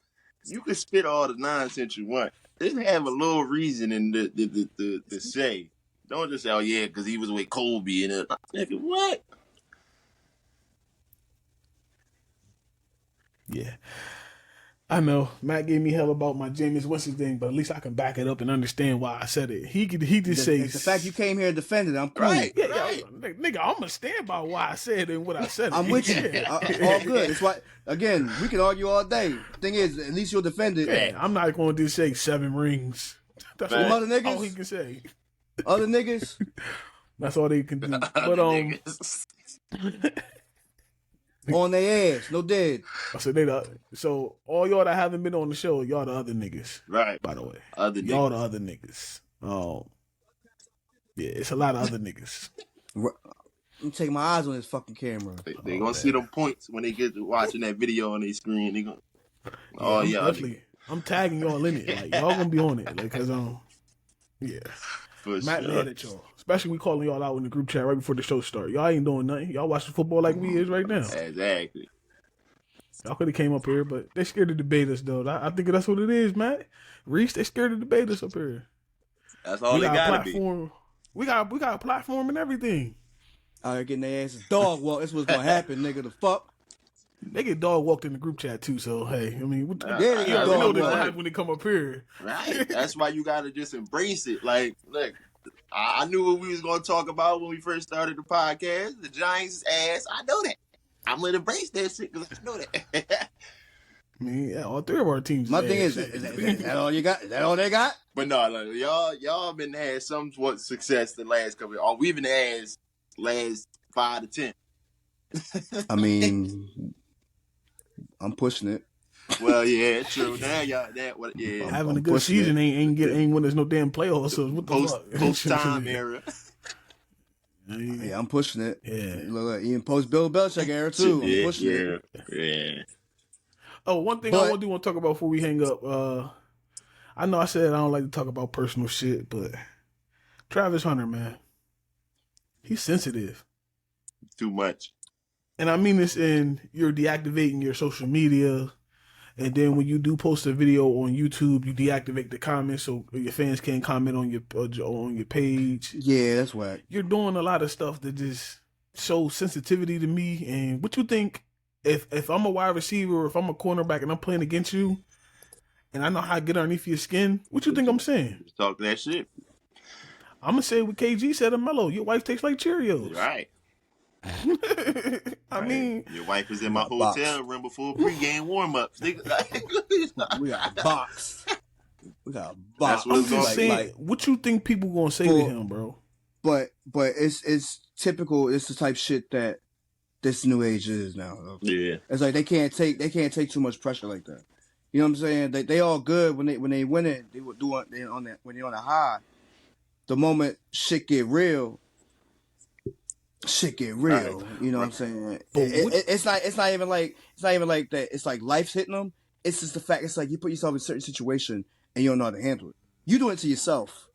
you can spit all the nonsense you want. Just have a little reason in the say. Don't just say, "Oh yeah," because he was with Kobe and nigga, what? Yeah. I know Matt gave me hell about my Jameis Winston thing, but at least I can back it up and understand why I said it. He just say The fact you came here and defended it, I'm cool. Right. yeah, nigga, I'm gonna stand by why I said it and what I said. I'm with you. All good. It's why, again, we can argue all day. Thing is, at least you'll defend it. Man, I'm not going to just say 7 rings. That's Man. all, Other niggas? all he can say. Other niggas, That's all they can do. But Niggas. on their ass, no dead. I said so all y'all that haven't been on the show, y'all the other niggas. Right. By the way, Other y'all niggas. the other niggas. Yeah, it's a lot of other niggas. I'm taking my eyes on this fucking camera. They gonna see them points when they get to watching that video on their screen. They gonna. Oh I'm yeah. definitely. I'm tagging y'all in it. Like y'all gonna be on it. Like cause yeah. For Matt sure. mad at y'all. Especially we calling y'all out in the group chat right before the show start. Y'all ain't doing nothing. Y'all watching football like we is right now. Exactly. Y'all could have came up here, but they scared to debate us though. I think that's what it is, Matt. Reese, they scared to debate us up here. That's all they got a gotta be. platform. We got a platform and everything. Out here getting their asses dog walk. That's what's gonna happen, nigga. The fuck? They get dog walked in the group chat too. So hey, I mean, Yeah, they we get know dog they gonna walked. happen when they come up here. Right. That's why you gotta just embrace it. Like, look, I knew what we was gonna talk about when we first started the podcast. The Giants' ass. I know that. I'm gonna embrace that shit because I know that. I mean, yeah, all 3 of our teams. My thing ass. is that all you got? Is that all they got? But no, like, y'all been had somewhat success the last couple. Or we even had last 5 to 10. I mean, I'm pushing it. Well, yeah, true. Now y'all that what? Yeah, having I'm a good pushing season ain't when there's no damn playoffs. So what the fuck? post time era. Yeah, I'm pushing it. Yeah. Look, even post Bill Belichick era too. I'm pushing it. Yeah. Oh, one thing I do want to talk about before we hang up. I know I said I don't like to talk about personal shit, but Travis Hunter, man, he's sensitive. Too much. And I mean this in you're deactivating your social media, and then when you do post a video on YouTube, you deactivate the comments so your fans can't comment on your page. Yeah, that's whack. You're doing a lot of stuff that just shows sensitivity to me. And what you think if I'm a wide receiver or if I'm a cornerback and I'm playing against you, and I know how to get underneath your skin, what you think I'm saying? Just talk that shit. I'm gonna say what KG said to Mello. Your wife tastes like Cheerios. Right. I mean, your wife was in my hotel room before pregame warm-ups. We got a box. We got a box. That's what I'm it's just saying, like, what you think people gonna say to him, bro? but it's typical. It's the type shit that this new age is now. Yeah. It's like they can't take too much pressure like that. You know what I'm saying? They all good when they win it. They would do it on that when they're on a high. The moment shit get real. Right. You know what I'm saying? It's not even like that. It's like life's hitting them. It's just the fact. It's like you put yourself in a certain situation and you don't know how to handle it. You do it to yourself.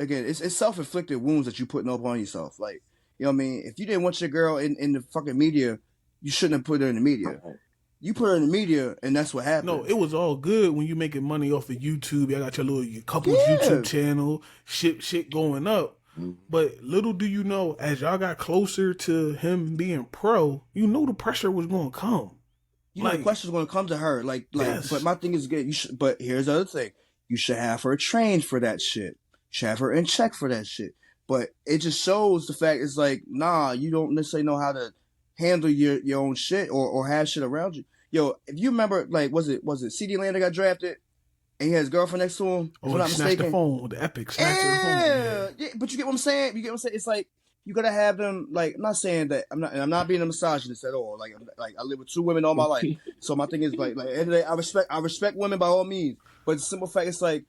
Again, it's self-inflicted wounds that you putting up on yourself. Like, you know what I mean? If you didn't want your girl in the fucking media, you shouldn't have put her in the media. You put her in the media, and that's what happened. No, it was all good when you making money off of YouTube. You got your couple's YouTube channel, shit going up. But little do you know, as y'all got closer to him being pro, you know the pressure was going to come. You know the question's going to come to her. Like. Yes. But my thing is good. But here's the other thing. You should have her trained for that shit. You should have her in check for that shit. But it just shows the fact it's like, nah, you don't necessarily know how to handle your own shit or have shit around you. Yo, if you remember, like, was it CeeDee Lamb that got drafted and he had his girlfriend next to him? Oh, he snatched the phone with the epic snatch of the phone. Yeah, but you get what I'm saying? It's like you gotta have them. Like, I'm not saying that I'm not being a misogynist at all. Like I live with 2 women all my life, so my thing is like at the end of the day, I respect women by all means. But the simple fact is like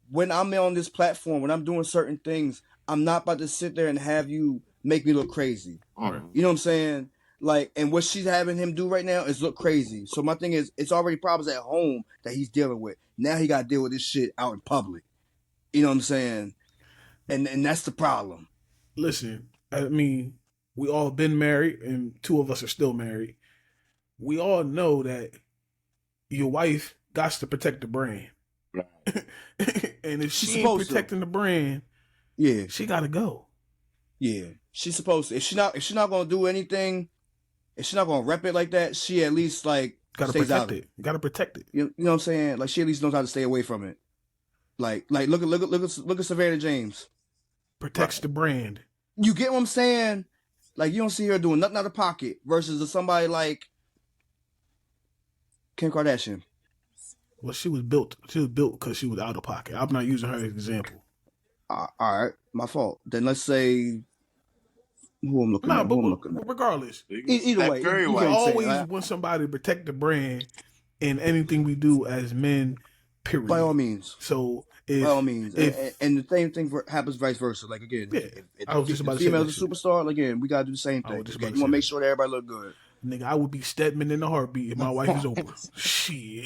when I'm on this platform, when I'm doing certain things, I'm not about to sit there and have you make me look crazy. Right. You know what I'm saying? Like, and what she's having him do right now is look crazy. So my thing is, it's already problems at home that he's dealing with. Now he got to deal with this shit out in public. You know what I'm saying? And that's the problem. Listen, I mean, we all been married, and 2 of us are still married. We all know that your wife got to protect the brand. Right. And if She's she ain't supposed to. protecting the brand, Yeah, she got to go. yeah. She's supposed to. If she's not gonna do anything, if she's not gonna rep it like that, she at least like Gotta stays out protect of it. You gotta protect it. You know what I'm saying? Like she at least knows how to stay away from it. Like look at Savannah James. Protects the brand. You get what I'm saying? Like you don't see her doing nothing out of pocket versus somebody like Kim Kardashian. Well, she was built because she was out of pocket. I'm not using her as an example. All right, my fault. Then let's say who I'm looking Nah, at. but Who I'm looking at. regardless, Either way, Very you we can't say, always right? want somebody to protect the brand in anything we do as men. Period. By all means. So if, By all means, if and the same thing happens vice versa. Like again, Yeah, if I was just about to say female's that a superstar, again, we gotta do the same I thing. was just Okay? about You to want to say make sure that everybody look good. nigga, I would be Stedman in a heartbeat if my wife is Oprah. Shit,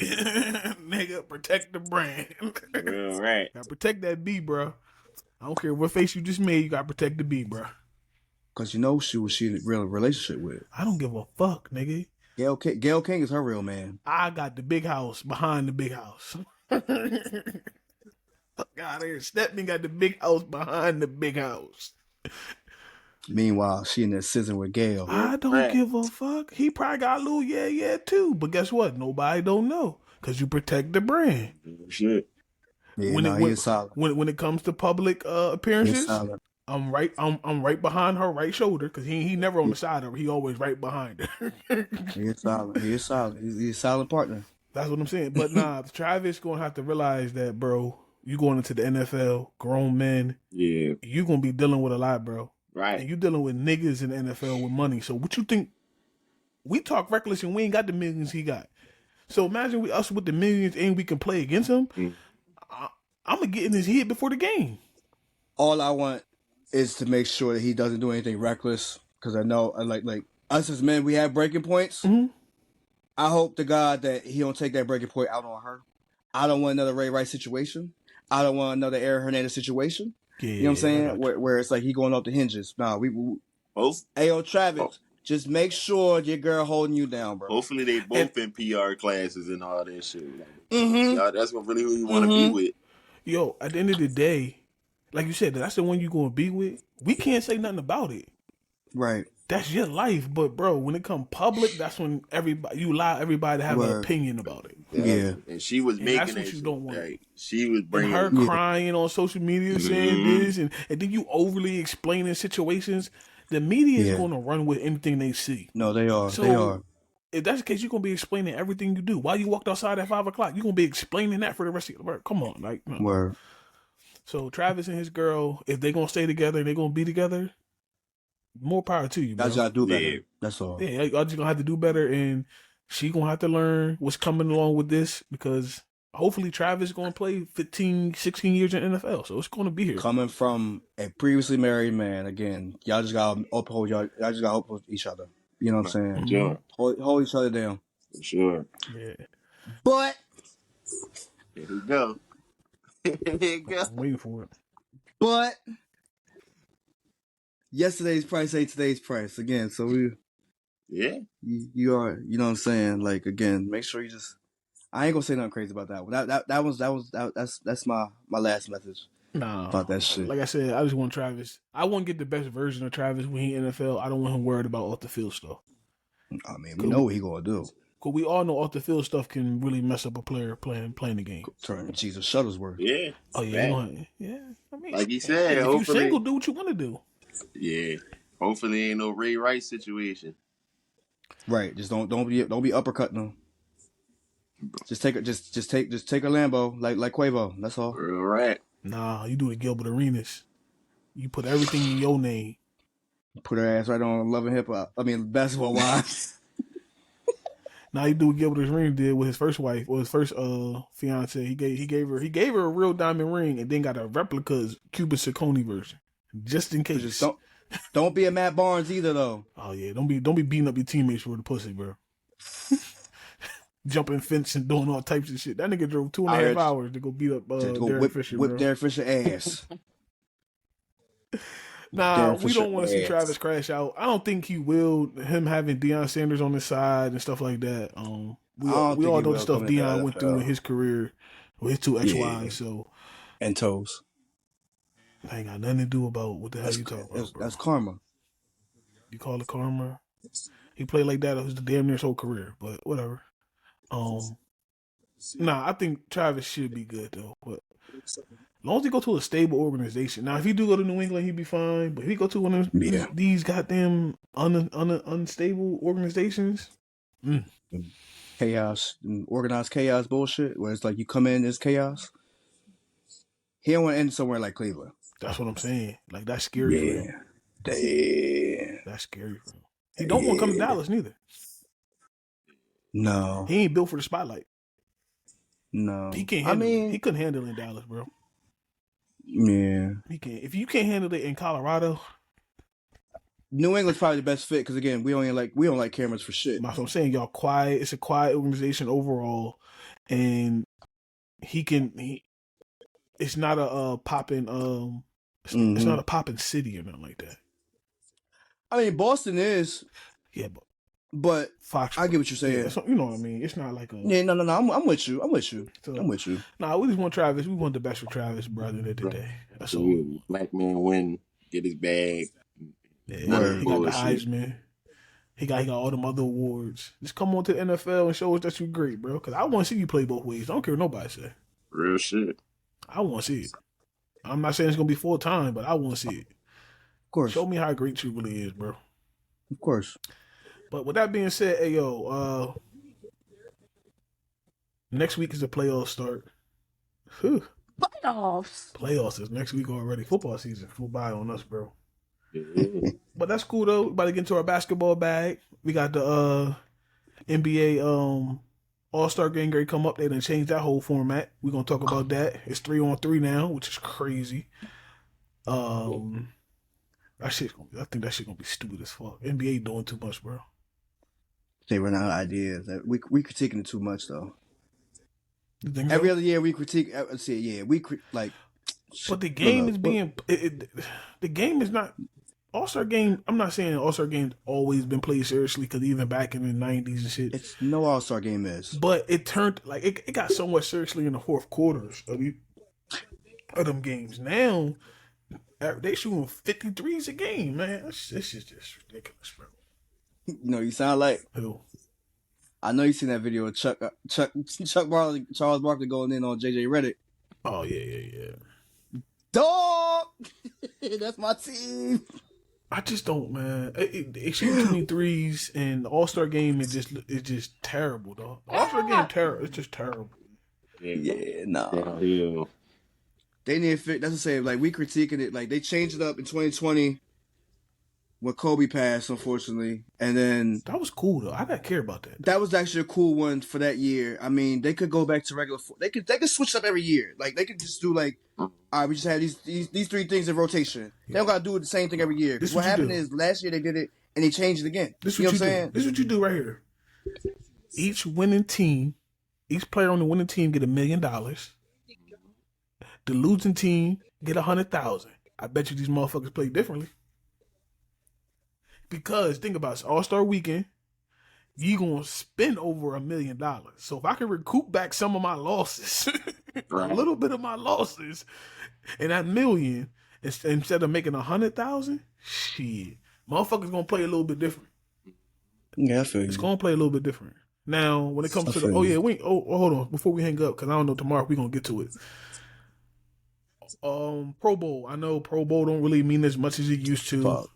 nigga, protect the brand. All right. Gotta protect that B, bro. I don't care what face you just made. You gotta protect the B, bro. Cause you know she in a real relationship with. I don't give a fuck, nigga. Gail King is her real man. I got the big house behind the big house. Fuck out here. Stepman got the big house behind the big house. Meanwhile, she in there sizzling with Gail. I don't give a fuck. He probably got a little yeah too. But guess what? Nobody don't know. Cause you protect the brand. Shit. Yeah, he is solid. When it comes to public He appearances, is solid. I'm right behind her right shoulder because he never on the side of her. He always right behind her. He is solid. He is solid. He's a solid partner. That's what I'm saying. But nah, Travis gonna have to realize that, bro. You going into the NFL, grown men. Yeah. You gonna be dealing with a lot, bro. Right. And you dealing with niggas in the NFL with money. So what you think? We talk reckless and we ain't got the millions he got. So imagine us with the millions and we can play against him. I'm gonna get in his head before the game. All I want is to make sure that he doesn't do anything reckless. Because I know, like us as men, we have breaking points. Mm-hmm. I hope to God that he don't take that breaking point out on her. I don't want another Ray Rice situation. I don't want another Aaron Hernandez situation. Yeah, you know what I'm saying? Where it's like he going off the hinges. Nah, Ayo, Travis, just make sure your girl holding you down, bro. Hopefully they both in PR classes and all that shit. Mm-hmm. Y'all, that's what really who you want to be with. Yo, at the end of the day, like you said, that's the one you gonna be with. We can't say nothing about it. Right. That's your life, but bro, when it come public, that's when you allow everybody to have an opinion about it. Yeah. And she was And making that's that what you shit. don't want. Like, she was And bringing her crying on social media saying this, and then you overly explaining situations. The media is going to run with anything they see. No, they are. So, they are. If that's the case, you're going to be explaining everything you do. While you walked outside at 5 o'clock, you're going to be explaining that for the rest of your work. Come on. Like, no. Word. So Travis and his girl, if they're going to stay together and they're going to be together, more power to you, bro. Y'all gotta do better. That's all. Yeah, y'all just going to have to do better, and she going to have to learn what's coming along with this, because hopefully Travis is going to play 15, 16 years in NFL, so it's going to be here. Coming from a previously married man, again, y'all just gotta uphold each other. You know what I'm saying? Sure. Hold each other down. For sure. Yeah. But Here we go. Here we go. I'm waiting for it. But yesterday's price ain't today's price again. So you are, you know what I'm saying? Like again, make sure you just. I ain't gonna say nothing crazy about that one. That's my last message. Nah, about that shit. Like I said, I just want Travis. I want to get the best version of Travis when he in NFL. I don't want him worried about off the field stuff. I mean, we know what he gonna do. Cause we all know off the field stuff can really mess up a player playing the game. Turn Jesus Shuttlesworth. Yeah. Oh yeah, yeah. I mean, like you said, if hopefully, you single, do what you want to do. Yeah. Hopefully, ain't no Ray Rice situation. Right. Just don't be uppercutting them. Just take a Lambo like Quavo. That's all. All right. Nah, you do the Gilbert Arenas. You put everything in your name. Put her ass right on Love and Hip Hop. I mean, Basketball Wives. Now you do what Gilbert Arenas did with his first wife or his first fiance. He gave her a real diamond ring and then got a replica Cuban Ciccone version just in case. Just don't be a Matt Barnes either though. Oh yeah, don't be beating up your teammates for the pussy, bro. Jumping fence and doing all types of shit. That nigga drove 2.5 hours to go beat up Derek Fisher. Whip Derek Fisher ass. Nah, we don't want to see Travis crash out. I don't think he will. Him having Deion Sanders on his side and stuff like that. We all know the stuff Deion went through in his career with his two ex-wives. So and toes. I ain't got nothing to do about what the hell you talking about. That's karma. You call it karma? He played like that his damn near his whole career, but whatever. Nah, I think Travis should be good though. But as long as he go to a stable organization. Now, if he do go to New England, he'd be fine. But if he go to one of these goddamn unstable organizations, chaos, organized chaos bullshit, where it's like you come in, it's chaos. He don't want to end somewhere like Cleveland. that's what I'm saying. Like, that's scary for him. Damn. That's scary for him. He don't want to come to Dallas neither. No. He ain't built for the spotlight. No. He can't handle it. He couldn't handle it in Dallas, bro. Yeah. He can't. If you can't handle it in Colorado, New England's probably the best fit because again, we don't like cameras for shit. that's what I'm saying. Y'all quiet. It's a quiet organization overall, and it's not a popping it's not a popping city or nothing like that. I mean, Boston is. Yeah, but Fox. I get what you're saying. Yeah, you know what I mean. It's not like a. Yeah, no. I'm with you. So, I'm with you. Nah, we just want Travis. We want the best for Travis, brother. At the end of the day, that's all. Black man win, get his bag. Yeah, he got the Heisman. He got all them other awards. Just come on to the NFL and show us that you're great, bro. Because I want to see you play both ways. I don't care what nobody say. Real shit. I want to see it. I'm not saying it's gonna be full time, but I want to see it. Of course. Show me how great you really is, bro. Of course. But with that being said, hey yo, next week is the playoffs start. Whew. Playoffs is next week already. Football season flew by on us, bro. But that's cool though. We about to get into our basketball bag. We got the NBA All-Star game ready to come up. They done changed that whole format. We're gonna talk about that. It's 3-on-3 now, which is crazy. I think that shit gonna be stupid as fuck. NBA doing too much, bro. They run out of ideas. We critiquing it too much though. Every other year we critique. But the game is being. The game is not. All-Star game. I'm not saying All-Star game's always been played seriously because even back in the 90s and shit. It's no All-Star game is. But it turned like it got so much seriously in the fourth quarters of them games. Now they shooting 53s a game, man. This is just ridiculous, bro. No, you sound like who? I know you seen that video of Charles Barkley going in on JJ Redick. Oh yeah. Dog, that's my team. I just don't, man. It shooting too many threes, and the All-Star game is just terrible, dog. The All-Star game terrible. It's just terrible. Yeah, no. Yeah. They need to fit. That's to say, like we critiquing it. Like they changed it up in 2020 when Kobe passed, unfortunately, and then that was cool though. I gotta care about that. That was actually a cool one for that year. I mean, they could go back to regular. They could switch up every year. Like they could just do like, all right, we just had these three things in rotation. They don't gotta do the same thing every year. What happened is last year they did it and they changed it again. You know what I'm saying? This is what you do right here. Each winning team, each player on the winning team get $1 million. The losing team get 100,000. I bet you these motherfuckers play differently. Because think about it, All-Star Weekend, you gonna spend over $1 million. So if I can recoup back some of my losses, a little bit of my losses, and that $1 million instead of making 100,000, shit, motherfuckers gonna play a little bit different. Yeah, I feel you. It's gonna play a little bit different. Now, when it comes to hold on, before we hang up, because I don't know tomorrow if we're gonna get to it. Pro Bowl. I know Pro Bowl don't really mean as much as it used to. Fuck.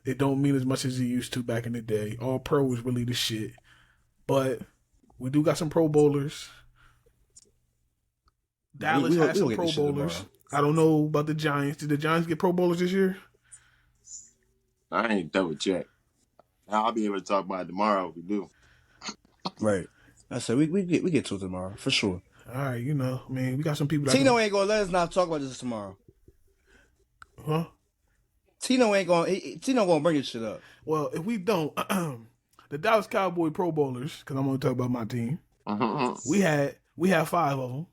It don't mean as much as it used to back in the day. All pro is really the shit. But we do got some Pro Bowlers. Dallas has some Pro Bowlers. I don't know about the Giants. Did the Giants get Pro Bowlers this year? I ain't double check. I'll be able to talk about it tomorrow if we do. Right. I said we get to it tomorrow for sure. All right, you know, I mean, we got some people. Tino ain't gonna let us not talk about this tomorrow. Huh? Tino gonna bring this shit up. Well, if we don't, the Dallas Cowboy Pro Bowlers, because I'm gonna talk about my team. We had 5 of them.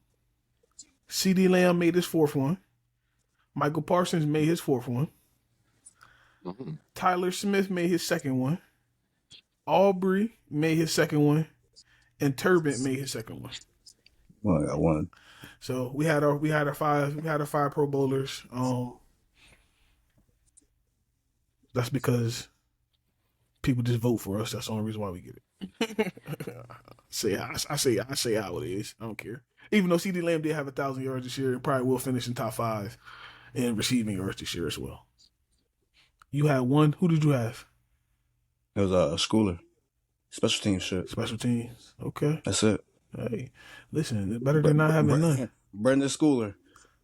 CeeDee Lamb made his 4th one. Michael Parsons made his 4th one. Tyler Smith made his 2nd one. Aubrey made his 2nd one, and Turbin made his 2nd one. Well, I got one. So we had our 5 Pro Bowlers. That's because people just vote for us. That's the only reason why we get it. I say how it is. I don't care. Even though CD Lamb did have 1,000 yards this year, and probably will finish in top 5 in receiving yards this year as well. You had one. Who did you have? It was a schooler. Special team shit. Special teams. Okay. That's it. Hey, listen, it's better than not having none. Brendan Schooler.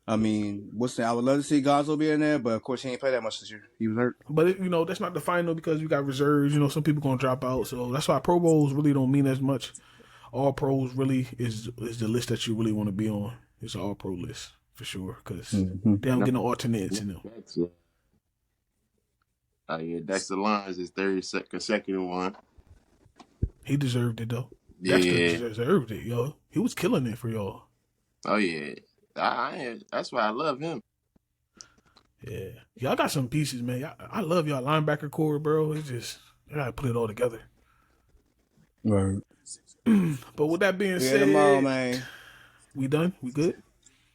I mean, I would love to see Gonzo be in there, but of course he ain't played that much this year. He was hurt. But that's not the final because you got reserves. Some people gonna drop out, so that's why Pro Bowls really don't mean as much. All Pros really is the list that you really want to be on. It's an All Pro list for sure because they don't get no alternates in them. Oh yeah, Dexter Lawrence is 30 consecutive one. He deserved it though. Yeah, Dexter deserved it, yo. He was killing it for y'all. Oh yeah, that's why I love him. Yeah, y'all got some pieces, man. I love y'all linebacker core, bro. It's just I gotta put it all together. Right. But with that being said, tomorrow, man. We done? We good?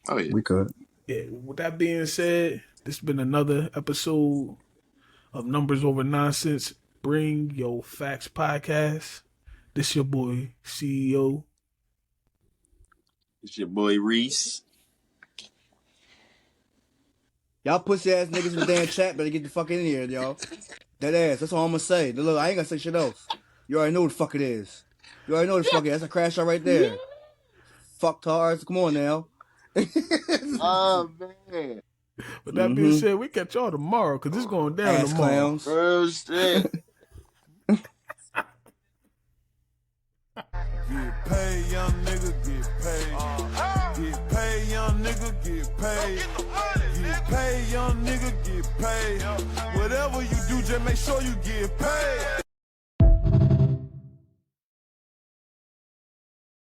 Oh yeah, we could. Yeah. With that being said, this has been another episode of Numbers Over Nonsense. Bring Your Facts podcast. This your boy CEO. it's your boy Reese. Y'all pussy ass niggas in the damn chat better get the fuck in here, y'all. That ass. That's all I'm gonna say. Look, I ain't gonna say shit else. You already know what the fuck it is. You already know what the fuck it is. That's a crash out right there. Fucktards. Come on now. Oh man. With that being said, we catch y'all tomorrow because it's going down Ass tomorrow. clowns. Oh shit. Get paid, young nigga, get paid. Get paid, young nigga, get paid. Get paid, young nigga, get paid. Whatever you do, just make sure you get paid.